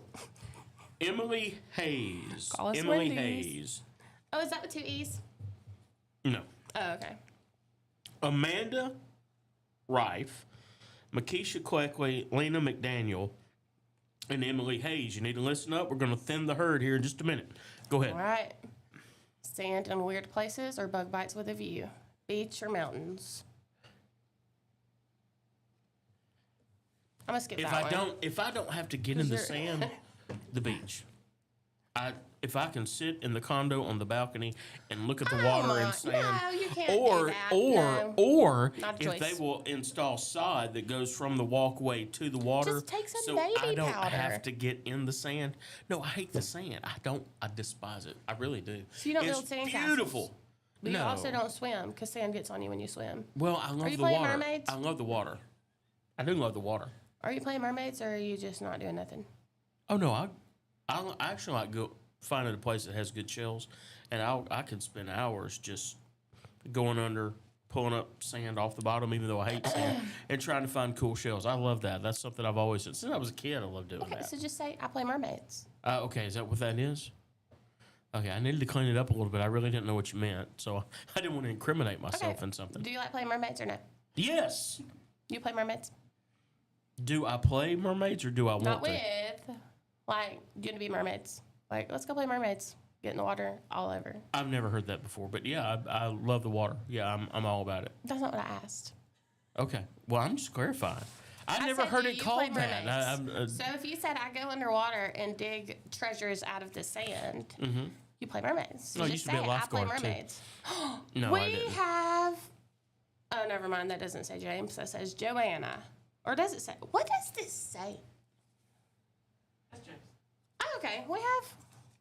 Emily Hayes. Call us Emily Wendy's. Hayes. Oh, is that with 2 E's? No. Oh, okay. Amanda Rife, Makisha Queckley, Lena McDaniel, and Emily Hayes. You need to listen up. We're going to thin the herd here in just a minute. Go ahead. All right. Sand in weird places or bug bites with a view? Beach or mountains? I'm gonna skip that one. If I don't have to get in the sand, the beach. If I can sit in the condo on the balcony and look at the water and sand, No, you can't or do that. No. or Not a if they choice. will install sod that goes from the walkway to the water, Just take some so baby I don't powder. have to get in the sand. No, I hate the sand. I despise it. I really do. So you don't it's build sand castles? beautiful. But no. you also don't swim because sand gets on you when you swim. Well, I love you the playing water. mermaids? I love the water. I do love the water. Are you playing mermaids or are you just not doing nothing? Oh no, I actually like go finding a place that has good shells, and I can spend hours just going under, pulling up sand off the bottom, even though I hate sand, and trying to find cool shells. I love that. That's something I've always since I was a kid. I love doing Okay, that. so just say I play mermaids. Okay, is that what that is? Okay, I needed to clean it up a little bit. I really didn't know what you meant, so I didn't want to incriminate myself Okay. in something. Do you like playing mermaids or no? Yes. You play mermaids? Do I play mermaids or do I want Not to? with. Like, you want to be mermaids. Like, let's go play mermaids. Get in the water all over. I've never heard that before, but yeah, I love the water. Yeah, I'm all about it. That's not what I asked. Okay, well, I'm just clarifying. I never said, heard do it you called play that. mermaids? So if you said I go underwater and dig treasures out of the sand, you play mermaids. No, I You used just to be a say I play lifeguard, too. mermaids. No, I We didn't. have. Oh, never mind. That doesn't say James. That says Joanna. Or does it say? What does this say? That's James. Oh, okay.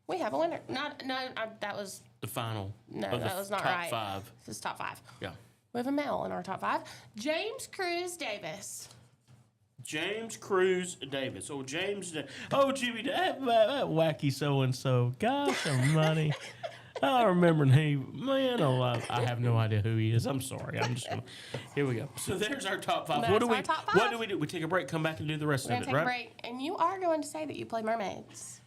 We have a winner. That was The final. no. of the That was not top right. 5. This is top 5. Yeah. We have a male in our top 5. James Cruz Davis. James Cruz Davis. Oh, Jimmy, that wacky so and so. Gosh almighty. I remember man alive. I have no idea who he is. I'm sorry. I'm just gonna. Here we go. So there's our top 5. That's What do we? our top What five. do we do? We take a break, come back, and do the rest We're of gonna it, take right? a break, and you are going to say that you play mermaids.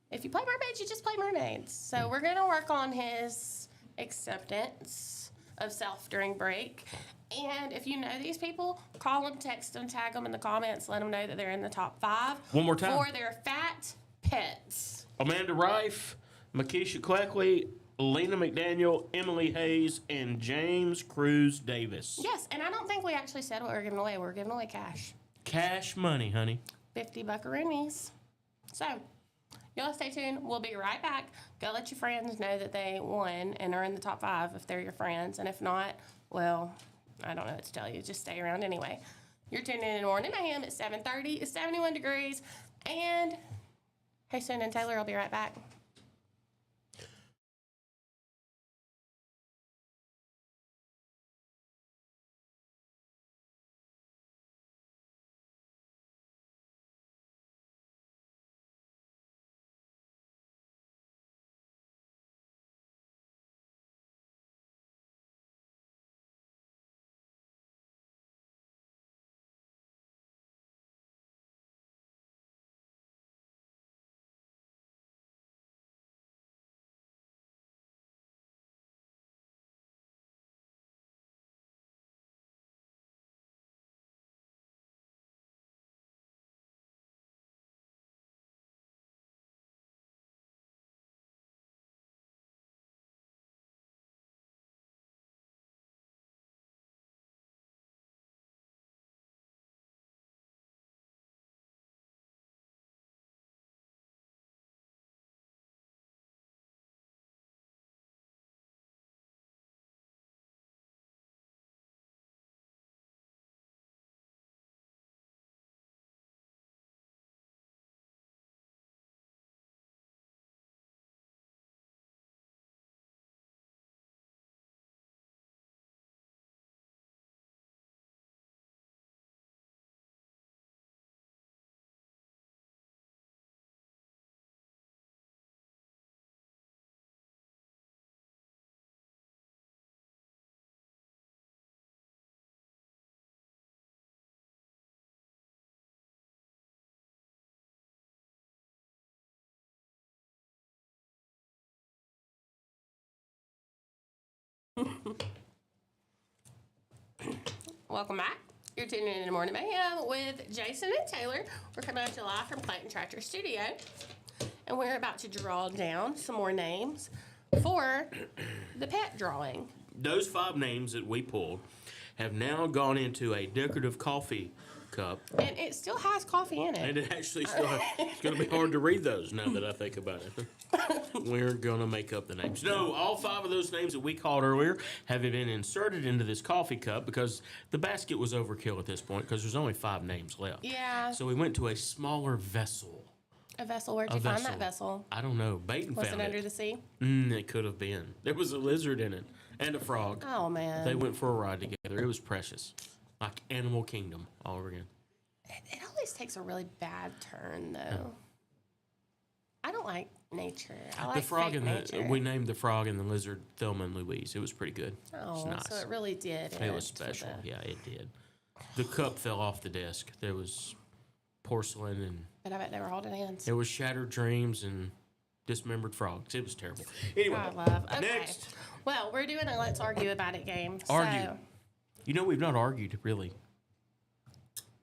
If you play mermaids, you just play mermaids. So we're gonna work on his acceptance of self during break. And if you know these people, call them, text them, tag them in the comments, let them know that they're in the top 5. One more time. For their fat pets. Amanda Rife, Makisha Queckley, Lena McDaniel, Emily Hayes, and James Cruz Davis. Yes, and I don't think we actually said what we're giving away. We're giving away cash. Cash money, honey. 50 buckaroonies. So, y'all stay tuned. We'll be right back. Go let your friends know that they won and are in the top 5 if they're your friends. And if not, well, I don't know what to tell you. Just stay around anyway. You're tuning in Morning Mayhem at 7:30. It's 71 degrees. And Jason and Taylor will be right back. Welcome back. You're tuning in to Morning Mayhem with Jason and Taylor. We're coming at you live from Clayton Tractor Studio. And we're about to draw down some more names for the pet drawing. Those 5 names that we pulled have now gone into a decorative coffee cup. And it still has coffee in it. And it actually still it's going to be hard to read those now that I think about it. We're going to make up the names. No, all 5 of those names that we called earlier have been inserted into this coffee cup because the basket was overkill at this point because there's only 5 names left. Yeah. So we went to a smaller vessel. A vessel? Where'd you find that vessel? I don't know. Baton Was found it under the sea? It could have been. There was a lizard in it and a frog. Oh, man. They went for a ride together. It was precious. Like Animal Kingdom all over again. It always takes a really bad turn, though. I don't like nature. I like The frog fake nature. we named the frog and the lizard Thelma and Louise. It was pretty good. Oh, nice. so it really did. It was special. Yeah, it did. The cup fell off the desk. There was porcelain and But I bet they were holding hands. there was shattered dreams and dismembered frogs. It was terrible. Anyway, I love. Okay. next. Well, we're doing a Let's Argue About It game. Argue. So, You know, we've not argued, really.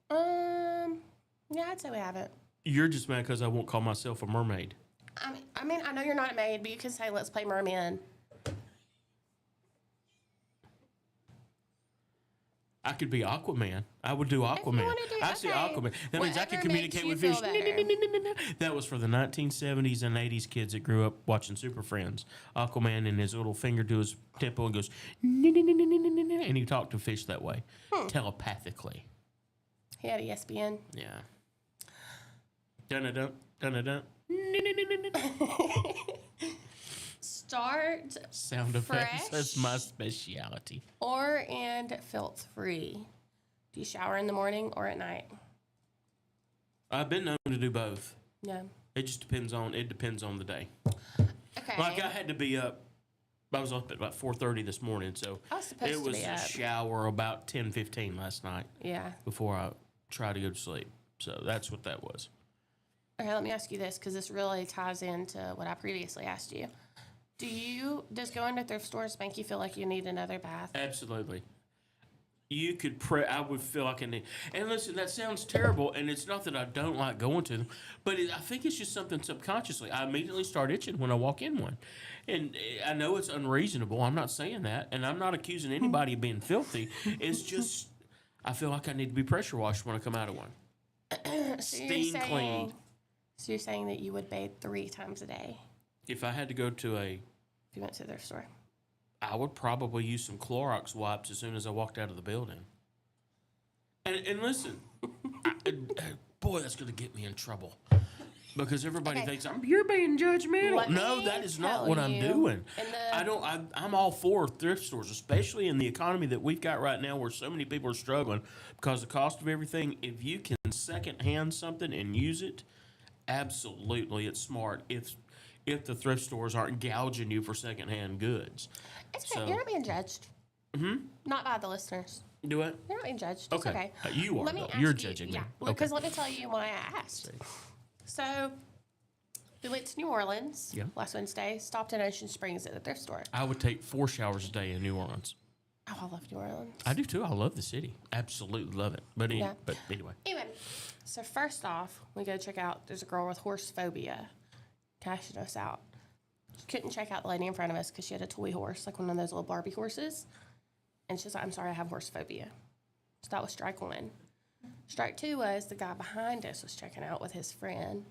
yeah, I'd say we haven't. You're just mad because I won't call myself a mermaid. I mean, I know you're not a maid, but you can say, let's play merman. I could be Aquaman. I would do Aquaman. wanna do- I say okay. Aquaman. That means I can Whatever communicate with makes fish. you feel better. That was for the 1970s and 80s kids that grew up watching Super Friends. Aquaman and his little finger to his temple and goes, and he talked to fish that way, telepathically. He had ESPN. Yeah. Dun-a-dun, dun-a-dun. Start Sound effects. Fresh. That's my specialty. or and filth free. Do you shower in the morning or at night? I've been known to do both. No. It just depends on the day. Okay. Like I had to be up. I was up at about 4:30 this morning, so I was supposed it to was be a up. shower about 10:15 last night Yeah. before I tried to go to sleep. So that's what that was. Okay, let me ask you this because this really ties into what I previously asked you. Does going to thrift stores make you feel like you need another bath? Absolutely. You could I would feel like I need. And listen, that sounds terrible, and it's not that I don't like going to them, but I think it's just something subconsciously. I immediately start itching when I walk in one. And I know it's unreasonable. I'm not saying that, and I'm not accusing anybody of being filthy. It's just, I feel like I need to be pressure washed when I come out of one. Steam cleaned. So you're saying that you would bathe 3 times a day If I had to go to if you went to the thrift store? I would probably use some Clorox wipes as soon as I walked out of the building. And listen, boy, that's going to get me in trouble. Because everybody thinks you're being judgmental. No, that is not what I'm doing. I'm all for thrift stores, especially in the economy that we've got right now where so many people are struggling because the cost of everything. If you can secondhand something and use it, absolutely, it's smart. If the thrift stores aren't gouging you for secondhand goods. It's okay. You're not being judged. Mm-hmm. Not by the listeners. Do it? You're not being judged. It's okay. You are. Let me ask You're you, judging me. Yeah, Okay. because let me tell you why I asked. So, we went to New Orleans last Wednesday, stopped in Ocean Springs at the thrift store. I would take 4 showers a day in New Orleans. Oh, I love New Orleans. I do too. I love the city. Absolutely love it. But anyway. Anyway, so first off, we go check out, there's a girl with horse phobia cashing us out. She couldn't check out the lady in front of us because she had a toy horse, like one of those little Barbie horses. And she's like, I'm sorry, I have horse phobia. So that was strike 1. Strike 2 was the guy behind us was checking out with his friend.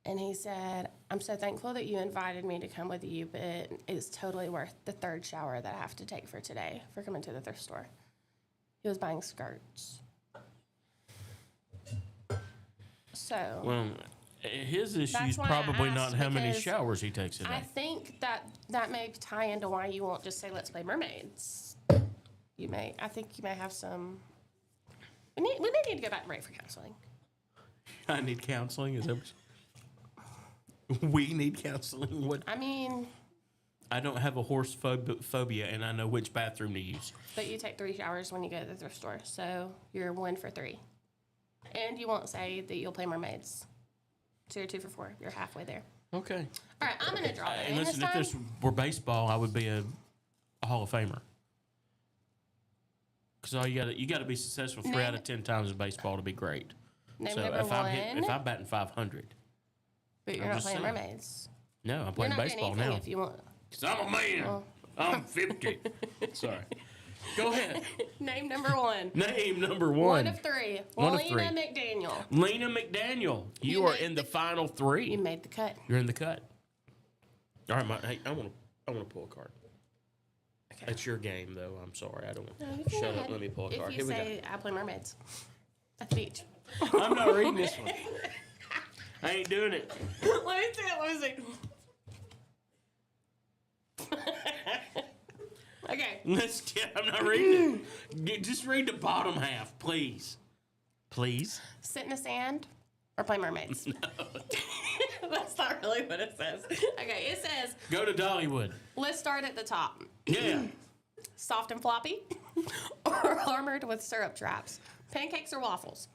And he said, I'm so thankful that you invited me to come with you, but it's totally worth the 3rd shower that I have to take for today for coming to the thrift store. He was buying skirts. So. Well, his issue That's is why I probably asked, not how many because showers he takes a day. I think that may tie into why you won't just say, let's play mermaids. I think you may have some. We may need to go back to break for counseling. I need counseling. Is that we need counseling? What? I mean. I don't have a horse phobia, and I know which bathroom to use. But you take 3 showers when you go to the thrift store, so you're 1 for 3. And you won't say that you'll play mermaids. So you're 2 for 4. You're halfway there. Okay. All right, I'm going to draw the And name listen, this if time. this were baseball, I would be a a Hall of Famer. Because all you got to be successful 3 out of 10 times in baseball to be great. Name So number if one. if I'm batting 500, But you're I'm not just playing saying. mermaids. no, I'm You're playing not baseball doing anything now. if you want. Because I'm a man. Well. I'm 50. Sorry. Go ahead. Name number one. Name number one. One of three. One of Lena three. McDaniel. Lena McDaniel. You You are made in the the- final 3. You made the cut. You're in the cut. All right, hey, I want to pull a card. Okay. That's your game, though. I'm sorry. I don't. No, you can Shut go up. ahead. Let me pull a card. If Here you we say I play mermaids at the beach. go. I'm not reading this one. I ain't doing it. Let me see it. Let me see. Okay. I'm not reading it. Just read the bottom half, please. Please. Sit in the sand or play mermaids. That's not really what it says. Okay, it says, Go to Dollywood. let's start at the top. Yeah. Soft and floppy or armored with syrup traps. Pancakes or waffles?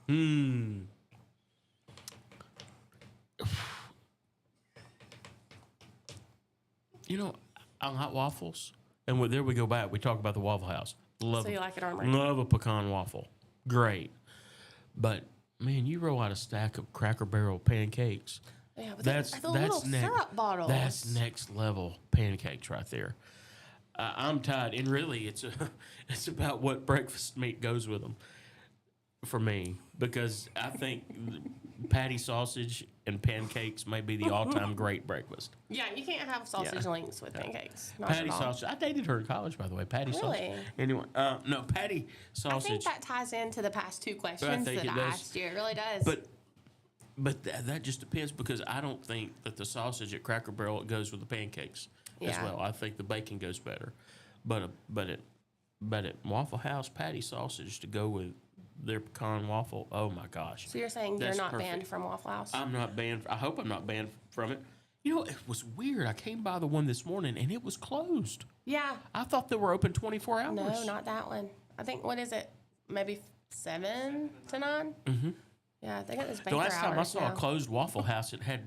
You know, I like waffles. And there we go back. We talk about the Waffle House. Love So you like it armored? Love a pecan waffle. Great. But, man, you roll out a stack of Cracker Barrel pancakes. Yeah, but That's the little syrup bottles. That's next level pancakes right there. I'm tired, and really, it's about what breakfast meat goes with them for me, because I think patty sausage and pancakes may be the all-time great breakfast. Yeah, you can't have sausage links with pancakes. Not Patty at all. sausage. I dated her in college, by the way. Patty sausage. Really? Anyway, no, patty I sausage. think that ties into the past two questions think that it I does. asked you. It really does. But that just depends, because I don't think that the sausage at Cracker Barrel goes with the pancakes as Yeah. well. I think the bacon goes better. But at Waffle House, patty sausage to go with their pecan waffle. Oh my gosh! So you're saying That's you're not perfect. banned from Waffle House? I'm not banned. I hope I'm not banned from it. You know, it was weird. I came by the one this morning and it was closed. Yeah. I thought they were open 24 hours. No, not that one. I think, what is it? Maybe 7 to 9? Mm-hmm. Yeah, they got this The banker last time I hours saw now. a closed Waffle House, it had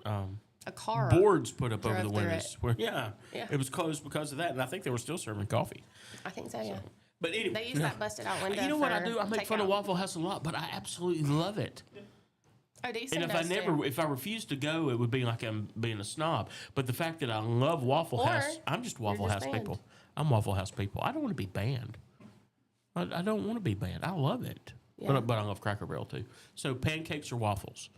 A car. boards put up over drove the through windows. Where, yeah, Yeah. it was closed because of that, and I think they were still serving coffee. I think so, yeah. But anyway, They use that busted out window. You know what I for do? I make fun of takeout. Waffle House a lot, but I absolutely love it. Oh, do you And if I refused to go, it would be like I'm being a snob. But the fact that I love Waffle Or House, I'm just Waffle just House banned. people. I'm Waffle House people. I don't want to be banned. I don't want to be banned. I love it. Yeah. But I love Cracker Barrel too. So pancakes or waffles?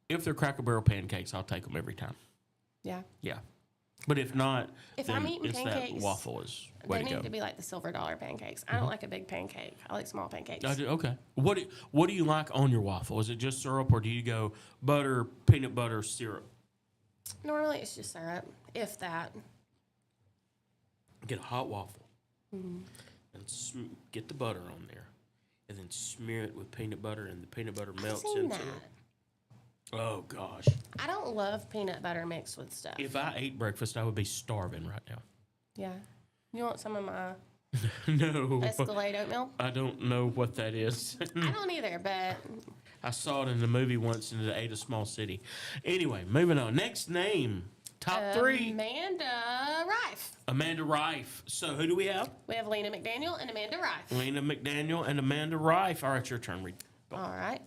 If they're Cracker Barrel pancakes, I'll take them every time. Yeah. Yeah. But if not, If then I'm eating it's pancakes, that waffle is way They to need go. to be like the silver dollar pancakes. I don't like a big pancake. I like small pancakes. I do, okay. What do you like on your waffle? Is it just syrup, or do you go butter, peanut butter, syrup? Normally it's just syrup, if that. Get a hot waffle Mm-hmm. and get the butter on there, and then smear it with peanut butter, and the peanut butter I've melts seen into that. it. Oh gosh! I don't love peanut butter mixed with stuff. If I ate breakfast, I would be starving right now. Yeah. You want some of my No, Escalade oatmeal? I don't know what that is. I don't either, but I saw it in the movie once, and it ate a small city. Anyway, moving on. Next name, top 3. Amanda Rife. Amanda Rife. So who do we have? We have Lena McDaniel and Amanda Rife. Lena McDaniel and Amanda Rife. All right, your turn. Read. All right.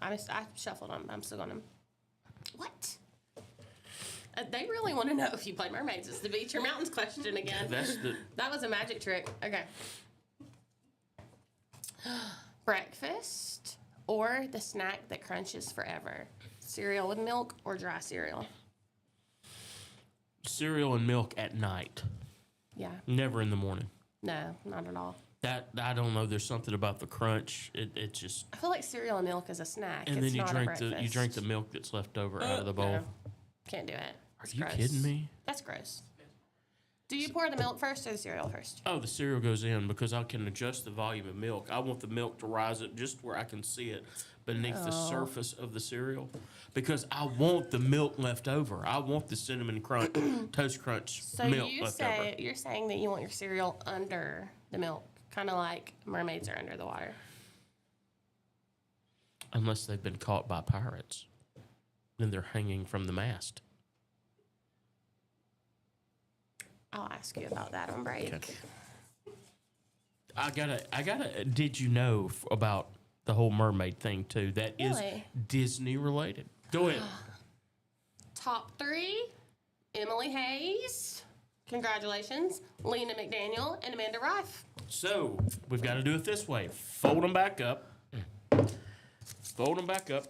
I shuffled them. I'm still going to. What? They really want to know if you play mermaids. It's the beach or mountains question again. That was a magic trick. Okay. Breakfast or the snack that crunches forever? Cereal with milk or dry cereal? Cereal and milk at night. Yeah. Never in the morning. No, not at all. That I don't know. There's something about the crunch. It just. I feel like cereal and milk is a snack. And it's then you not a drink the breakfast. milk that's left over out of the bowl. No, can't do it. Are It's you gross. kidding me? That's gross. Do you pour the milk first or the cereal first? Oh, the cereal goes in because I can adjust the volume of milk. I want the milk to rise up just where I can see it beneath the surface of the cereal, because I want the milk left over. I want the cinnamon crunch, toast crunch So milk you left say over. you're saying that you want your cereal under the milk, kind of like mermaids are under the water. Unless they've been caught by pirates, then they're hanging from the mast. I'll ask you about that on break. Okay. I gotta. Did you know about the whole mermaid thing too? That is Really? Disney related. Go ahead. Top 3, Emily Hayes. Congratulations. Lena McDaniel and Amanda Rife. So we've got to do it this way. Fold them back up. Fold them back up.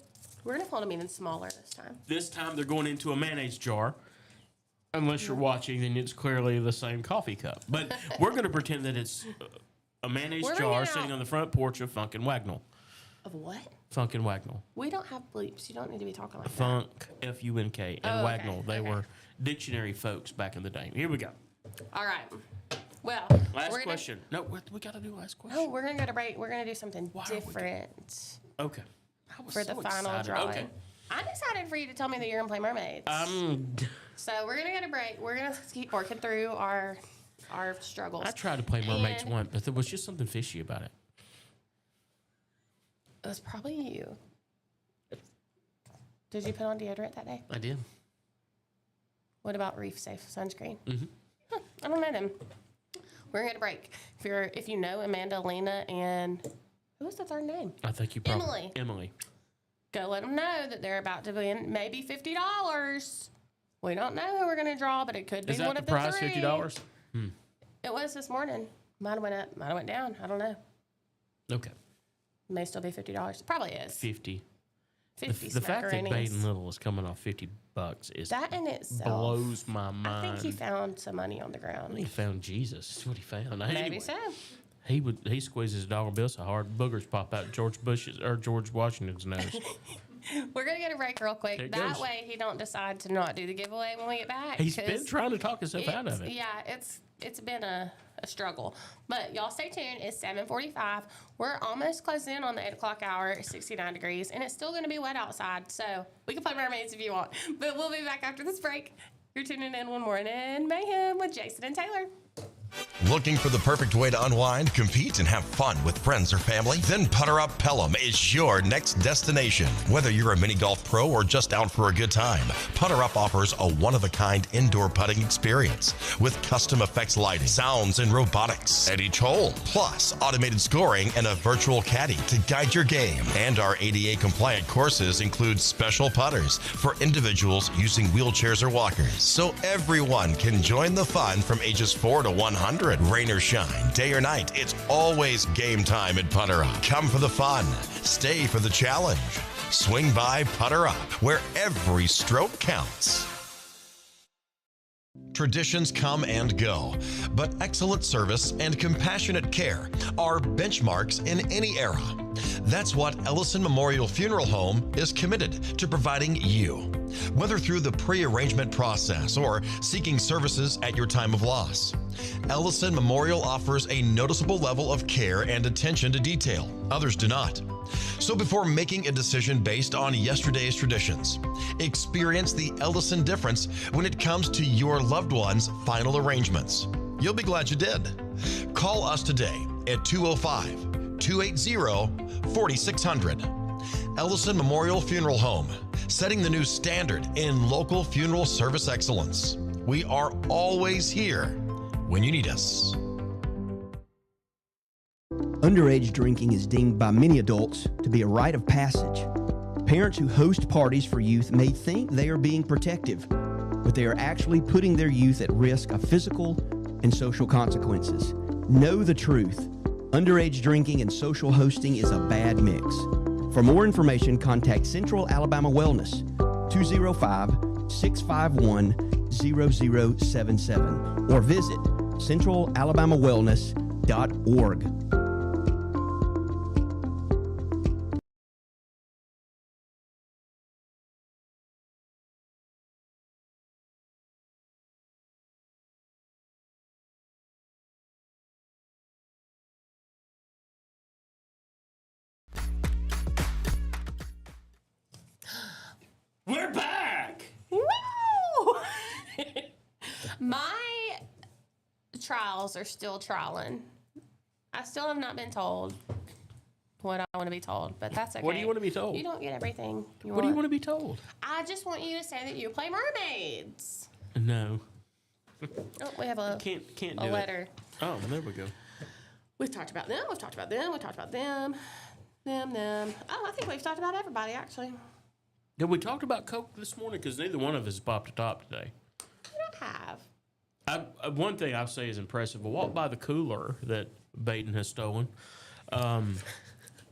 We're going to fold them even smaller this time. This time they're going into a mayonnaise jar. Unless you're watching, then it's clearly the same coffee cup. But we're going to pretend that it's a mayonnaise We're jar bringing sitting out- on the front porch of Funk and Wagnall. Of what? Funk and Wagnall. We don't have bleeps. You don't need to be talking like that. Funk, F-U-N-K, and Oh, okay. Wagnall. They Okay. were dictionary folks back in the day. Here we go. All right. Well, Last we're gonna- question. No, we got to do last question. No, we're going to go to break. We're going to do something Why are we different Okay. I was for the so final excited. drawing. Okay. I'm excited for you to tell me that you're going to play mermaids. So we're going to go to break. We're going to keep working through our struggles. I tried to play mermaids And- once, but there was just something fishy about it. It was probably you. Did you put on deodorant that day? I did. What about Reef Safe sunscreen? Mm-hmm. I don't know them. We're going to break. If you know Amanda, Lena, and who was the third name? I think you probably... Emily. Go let them know that they're about to win maybe $50. We don't know who we're going to draw, but it could be Is that one the of the prize, three. $50? It was this morning. Might have went up, might have went down. I don't know. Okay. May still be $50. Probably is. 50. 50 The fact that smackaroonies. Baden Little is coming off $50 is That in itself blows my mind. I think he found some money on the ground. He found Jesus. That's what he found. Maybe Anyway, so. he squeezes his dollar bill so hard boogers pop out George Washington's nose. We're gonna get a break real quick. There it That goes. way he don't decide to not do the giveaway when we get back. He's 'cause been trying to talk himself out of it. Yeah, it's been a struggle. But y'all stay tuned. It's 7:45. We're almost closed in on the 8 o'clock hour. It's 69 degrees, and it's still gonna be wet outside. So we can play mermaids if you want. But we'll be back after this break. You're tuning in one morning Mayhem with Jason and Taylor. Looking for the perfect way to unwind, compete, and have fun with friends or family? Then Putter Up Pelham is your next destination. Whether you're a mini golf pro or just out for a good time, Putter Up offers a one-of-a-kind indoor putting experience with custom effects lighting, sounds, and robotics at each hole, plus automated scoring and a virtual caddy to guide your game. And our ADA-compliant courses include special putters for individuals using wheelchairs or walkers, so everyone can join the fun from ages 4 to 100. Rain or shine, day or night, it's always game time at Putter Up. Come for the fun, stay for the challenge. Swing by Putter Up, where every stroke counts. Traditions come and go, but excellent service and compassionate care are benchmarks in any era. That's what Ellison Memorial Funeral Home is committed to providing you, whether through the pre-arrangement process or seeking services at your time of loss. Ellison Memorial offers a noticeable level of care and attention to detail. Others do not. So before making a decision based on yesterday's traditions, experience the Ellison difference when it comes to your loved one's final arrangements. You'll be glad you did. Call us today at 205-280-4600. Ellison Memorial Funeral Home, setting the new standard in local funeral service excellence. We are always here when you need us. Underage drinking is deemed by many adults to be a rite of passage. Parents who host parties for youth may think they are being protective, but they are actually putting their youth at risk of physical and social consequences. Know the truth. Underage drinking and social hosting is a bad mix. For more information, contact Central Alabama Wellness, 205-651-0077, or visit centralalabamawellness.org. We're back! Woo! My trials are still trialing. I still have not been told what I want to be told, but that's okay. What do you want to be told? You don't get everything you What do you want to be told? I just want you to say that you play mermaids. No. Oh, we have a Can't do a letter. it. Oh, there we go. We've talked about them. We've talked about them. We've talked about them. Them. Oh, I think we've talked about everybody, actually. Did we talk about Coke this morning? Because neither one of us popped a top today. We don't have. One thing I'll say is impressive. I walked by the cooler that Baden has stolen, and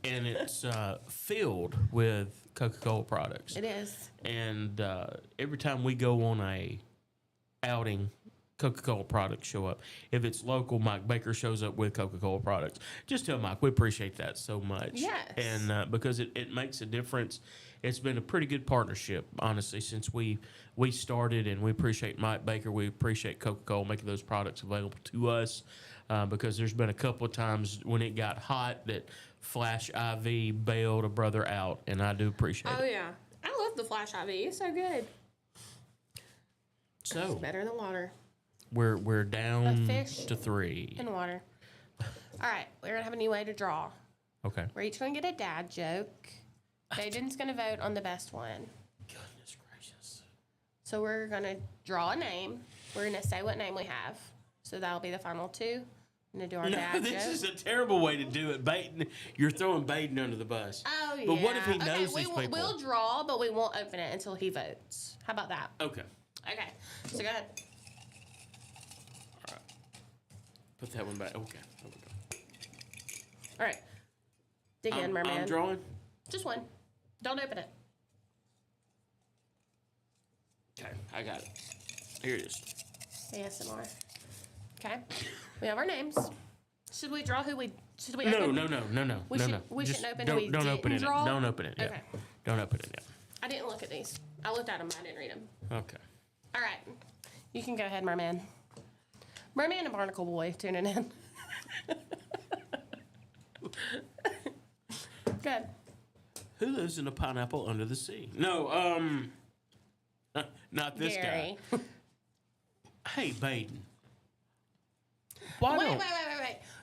it's filled with Coca-Cola products. It is. And every time we go on a outing, Coca-Cola products show up. If it's local, Mike Baker shows up with Coca-Cola products. Just tell Mike, we appreciate that so much. Yes. And because it makes a difference. It's been a pretty good partnership, honestly, since we started, and we appreciate Mike Baker. We appreciate Coca-Cola making those products available to us because there's been a couple of times when it got hot that Flash IV bailed a brother out, and I do appreciate it. Oh, yeah. I love the Flash IV. It's so good. So It's better than water. we're down fish to 3. And water. All right. We're going to have a new way to draw. Okay. We're each going to get a dad joke. Baden's going to vote on the best one. Goodness gracious. So we're going to draw a name. We're going to say what name we have. So that'll be the final 2. I'm going to do our dad This joke. is a terrible way to do it. Baden, you're throwing Baden under the bus. Oh, yeah. But what if he knows okay, these people? We'll draw, but we won't open it until he votes. How about that? Okay. Okay. So go ahead. All right. Put that one back. Okay. There we go. All right. Dig in, merman. I'm drawing. Just one. Don't open it. Okay, I got it. Here it is. ASMR. Okay. We have our names. Should we draw who we... Should we No. open? We shouldn't open don't, who we don't didn't open it. draw? Don't open it yet. Okay. Don't open it yet. I didn't look at these. I looked at them. I didn't read them. Okay. All right. You can go ahead, merman. Merman and Barnacle Boy tuning in. Good. Who lives in a pineapple under the sea? No, not this Gary. guy. Hey, Baden. Why Wait. don't...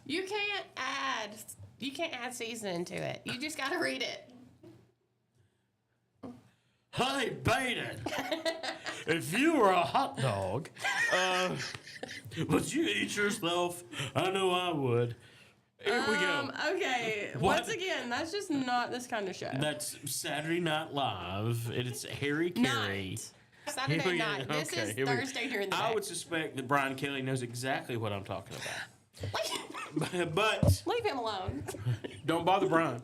You can't add seasoning to it. You just got to read it. Hey, Baden. If you were a hot dog, would you eat yourself? I know I would. Here we go. Okay. What? Once again, that's just not this kind of show. That's Saturday Night Live. It's Harry Carey. Night. Saturday night. This is here we go. Thursday during the day. I would suspect that Brian Kelly knows exactly what I'm talking about. Leave But him alone. don't bother Brian.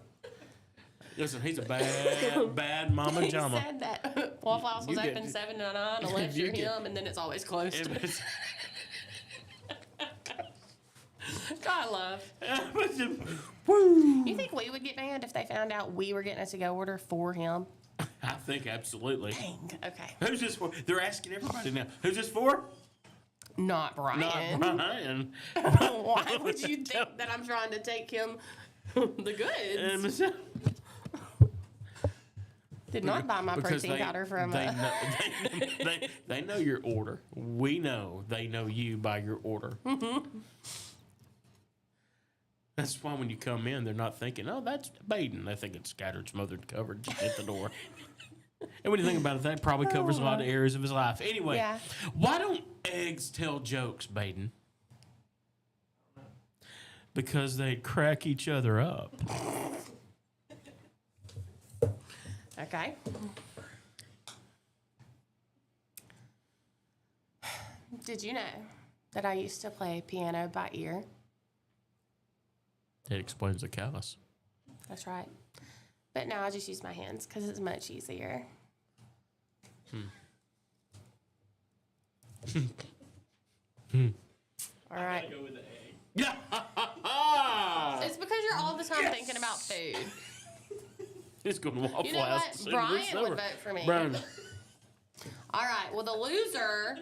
Listen, he's a bad mama He jama. said that Waffle House was You get- open 7 to 9 unless You you're get- him, and then it's always closed. If it's- God love. Woo! You think we would get banned if they found out we were getting a to-go order for him? I think absolutely. Dang. Okay. Who's this for? They're asking everybody now. Who's this for? Not Brian. Not Brian. Why would you think that I'm trying to take him the goods? Did not buy my Because protein powder from they know, they know your order. We know they know you by your order. That's why when you come in, they're not thinking, oh, that's Baden. They think it's scattered, smothered, covered, just hit the door. And when you think about it, that probably covers a lot of areas of his life. Anyway, Yeah. Why don't eggs tell jokes, Baden? Because they crack each other up. Okay. Did you know that I used to play piano by ear? It explains the callus. That's right. But now I just use my hands because it's much easier. All right. Go with the egg. Yeah. It's because you're all the time thinking about food. It's going to Waffle You know House what? as soon as Brian it's would over. vote for me. Brian. All right. Well, the loser,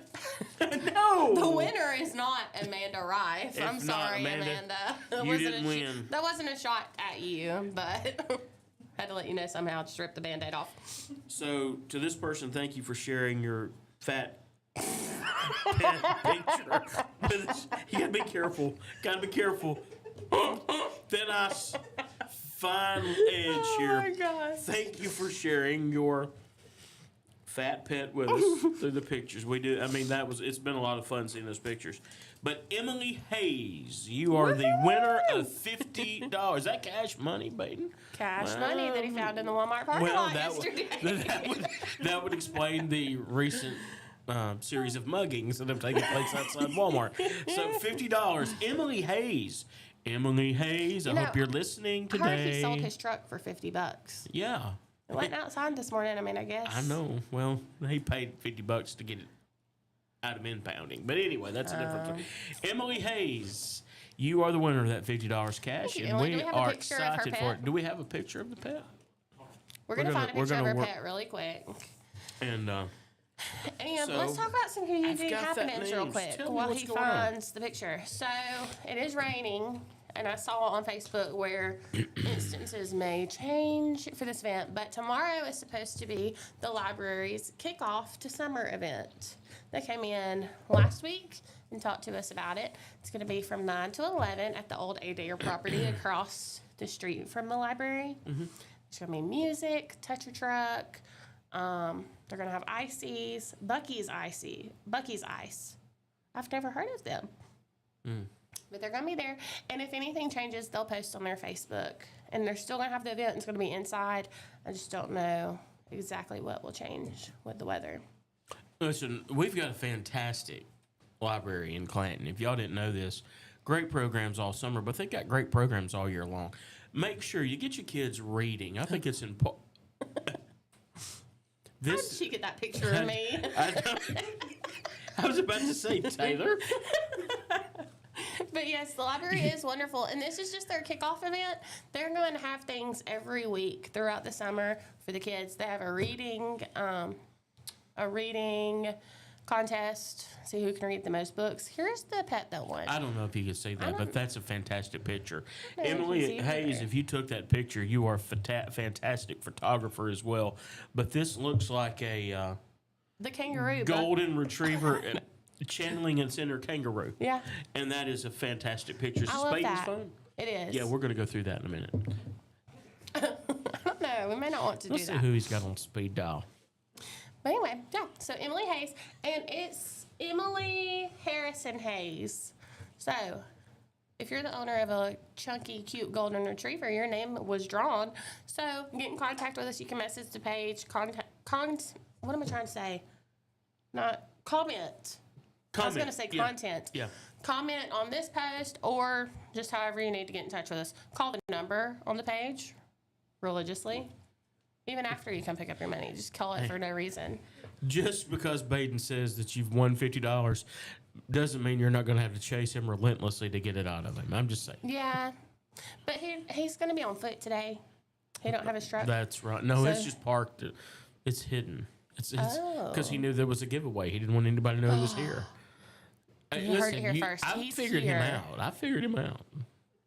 No. the winner is not Amanda Rife. I'm It's not sorry, Amanda. That You wasn't didn't a win. That wasn't a shot at you, but had to let you know somehow. Just rip the Band-Aid off. So, to this person, thank you for sharing your fat picture. You gotta be careful. Gotta be careful. Thin ice, fine edge here. Oh my gosh. Thank you for sharing your fat pet with us through the pictures. We do. I mean, it's been a lot of fun seeing those pictures. But Emily Hayes, you are the winner of $50. Is that cash money, Baden? Cash money that he found in the Walmart parking lot yesterday. That would explain the recent series of muggings that have taken place outside Walmart. So $50. Emily Hayes. Emily Hayes, I hope you're listening today. I heard he sold his truck for $50. Yeah. It went outside this morning. I mean, I guess. I know. Well, he paid $50 to get it out of impounding. But anyway, that's a different story. Emily Hayes, you are the winner of that $50 cash, and Emily. we are excited for it. Do we have a picture of the pet? We're going to find a picture of her pet really quick. And so let's talk about some community happenings real quick while he finds the picture. So it is raining, and I saw on Facebook where instances may change for this event, but tomorrow is supposed to be the library's kickoff to summer event. They came in last week and talked to us about it. It's going to be from 9 to 11 at the old Adair property across the street from the library. Mm-hmm. There's going to be music, touch a truck. They're going to have ices, Bucky's Ice. I've never heard of them. But they're going to be there. And if anything changes, they'll post on their Facebook. And they're still going to have the event. It's going to be inside. I just don't know exactly what will change with the weather. Listen, we've got a fantastic library in Clanton. If y'all didn't know this, great programs all summer, but they've got great programs all year long. Make sure you get your kids reading. I think it's important. How did she get that picture of me? I was about to say Taylor. But yes, the library is wonderful, and this is just their kickoff event. They're going to have things every week throughout the summer for the kids. They have a reading contest. See who can read the most books. Here's the pet that won. I don't know if you can see that, but that's a fantastic picture. Emily Hayes, if you took that picture, you are a fantastic photographer as well. But this looks like the kangaroo golden retriever channeling its inner kangaroo. Yeah. And that is a fantastic picture. Is I love that. Fun? It is. Yeah, we're going to go through that in a minute. I don't know. We may not want to Let's do see that. who he's got on speed dial. But anyway, yeah. So Emily Hayes, and it's Emily Harrison Hayes. So if you're the owner of a chunky, cute golden retriever, your name was drawn. So get in contact with us. You can message the page. What am I trying to say? Not comment. I was going to say content. Yeah. Comment on this post, or just however you need to get in touch with us. Call the number on the page religiously. Even after you come pick up your money, just call it for no reason. Just because Baden says that you've won $50 doesn't mean you're not going to have to chase him relentlessly to get it out of him. I'm just saying. Yeah, but he's going to be on foot today. He don't have his truck. That's right. No, it's just parked. It's hidden. It's because he knew there was a giveaway. He didn't want anybody to know he was here. You heard it here first. I figured him out. I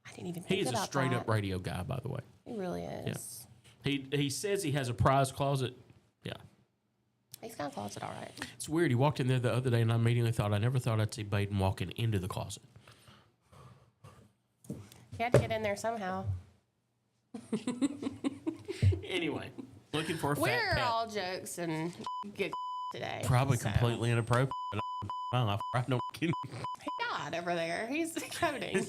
didn't even think He's about a straight that. up radio guy, by the way. He really is. Yeah. He says he has a prize closet. Yeah. He's got a closet, all right. It's weird. He walked in there the other day, and I immediately thought, I never thought I'd see Baden walking into the closet. He had to get in there somehow. Anyway, looking for a fat We're pet. all jokes and good today. Probably completely inappropriate. I don't kidding. He died over there. He's coding.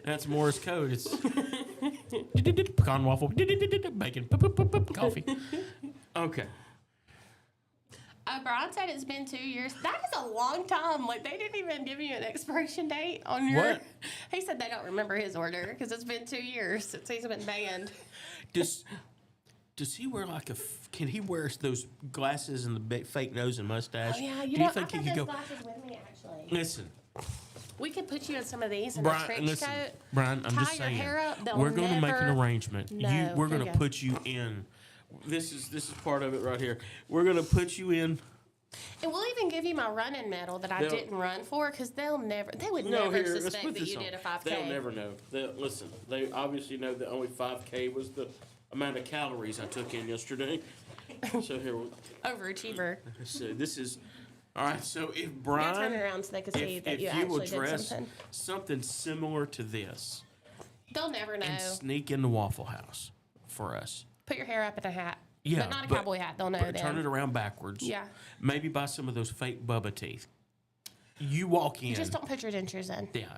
That's Morse code. It's pecan waffle, bacon, coffee. Okay. Brian said it's been 2 years. That is a long time. Like, they didn't even give you an expiration date on your... What? He said they don't remember his order because it's been 2 years since he's been banned. Does he wear can he wear those glasses and the big fake nose and mustache? Oh, yeah. Do you think he could go... glasses with me, actually. Listen. We could put you in some of these in Brian, a trench listen, coat. Brian, I'm just tie your saying. hair up. We're going to make an arrangement. No, We're going here to you go. put you in. This is part of it right here. We're going to put you in. And we'll even give you my running medal that I didn't run for because they would never suspect that you did a 5K. They'll never know. Listen, they obviously know that only 5K was the amount of calories I took in yesterday. So here, Overachiever. so this is, all right, so if Yeah, Brian, turn around so they can see that if you you actually will did dress something. similar to this They'll never know. and sneak in the Waffle House for us. Put your hair up in a hat. Yeah, but not a cowboy hat. They'll know but then. turn it around backwards. Yeah. Maybe buy some of those fake Bubba teeth. You walk in. Just don't put your dentures in. Yeah,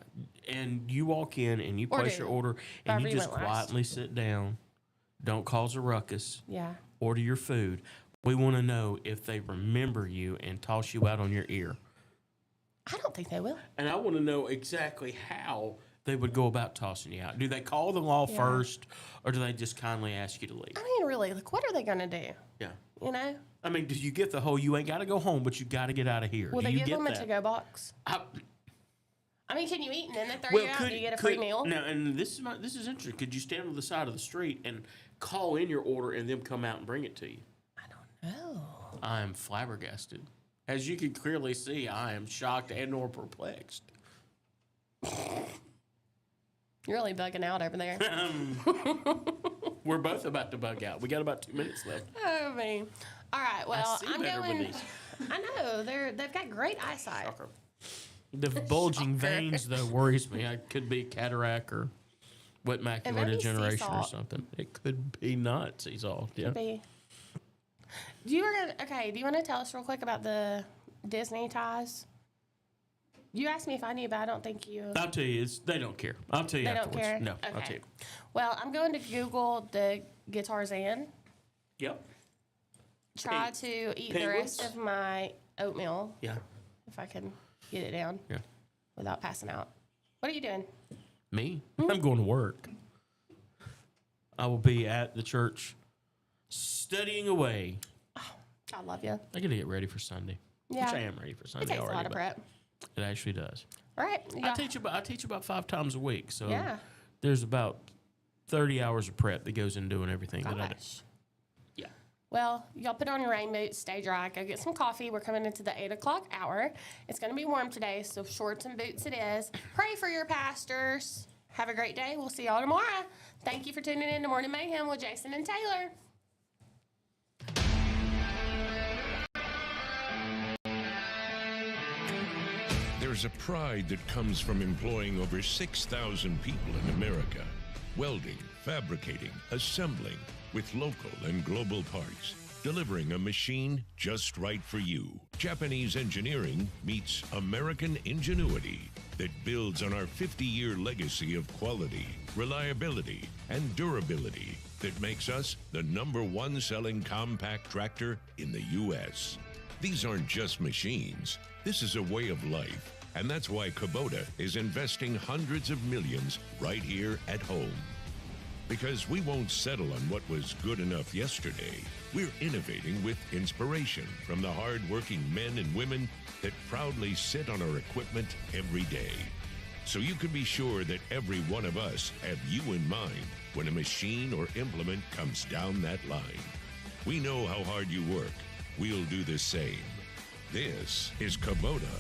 and you walk in and you Or place do. your order, and However you you just went last. quietly sit down. Don't cause a ruckus. Yeah. Order your food. We want to know if they remember you and toss you out on your ear. I don't think they will. And I want to know exactly how they would go about tossing you out. Do they call the law first, or do they just kindly ask you to leave? I mean, really, like, what are they going to do? Yeah. You know? I mean, do you get the whole, you ain't got to go home, but you got to get out of here? Will do they you give get them that? a to-go box? I mean, can you eat and then they throw you out and you get a free meal? Now, and this is interesting. Could you stand on the side of the street and call in your order and them come out and bring it to you? I don't know. I am flabbergasted. As you can clearly see, I am shocked and or perplexed. You're really bugging out over there. We're both about to bug out. We got about 2 minutes left. Oh, man. All right, well, see I'm better with going. these. I know. They've got great eyesight. Shocker. The bulging Shocker. veins, though, worries me. It could be cataract or wet macular maybe sea degeneration or salt. something. It could be not sea salt. Yeah. Do you want to tell us real quick about the Disney ties? You asked me if I knew, but I don't think you. I'll tell you, they don't care. I'll tell you They don't afterwards. care? No, Okay. I'll tell you. Well, I'm going to Google the Guitarzan. Yep. Try to eat the penguins? rest of my oatmeal Yeah. if I can get it down Yeah. without passing out. What are you doing? Me? Hmm? I'm going to work. I will be at the church studying away. I love you. I got to get ready for Sunday. Yeah. Which I am ready for Sunday It takes a already. lot of but prep. It actually does. All right. I teach about 5 times a week. So Yeah. there's about 30 hours of prep that goes into doing everything that I do. Gosh. Yeah. Well, y'all put on your rain boots, stay dry, go get some coffee. We're coming into the 8 o'clock hour. It's going to be warm today, so shorts and boots it is. Pray for your pastors. Have a great day. We'll see y'all tomorrow. Thank you for tuning in to Morning Mayhem with Jason and Taylor. There's a pride that comes from employing over 6,000 people in America. Welding, fabricating, assembling with local and global parts. Delivering a machine just right for you. Japanese engineering meets American ingenuity that builds on our 50-year legacy of quality, reliability, and durability that makes us the #1 selling compact tractor in the U.S. These aren't just machines. This is a way of life. And that's why Kubota is investing hundreds of millions right here at home. Because we won't settle on what was good enough yesterday. We're innovating with inspiration from the hard-working men and women that proudly sit on our equipment every day. So you can be sure that every one of us have you in mind when a machine or implement comes down that line. We know how hard you work. We'll do the same. This is Kubota.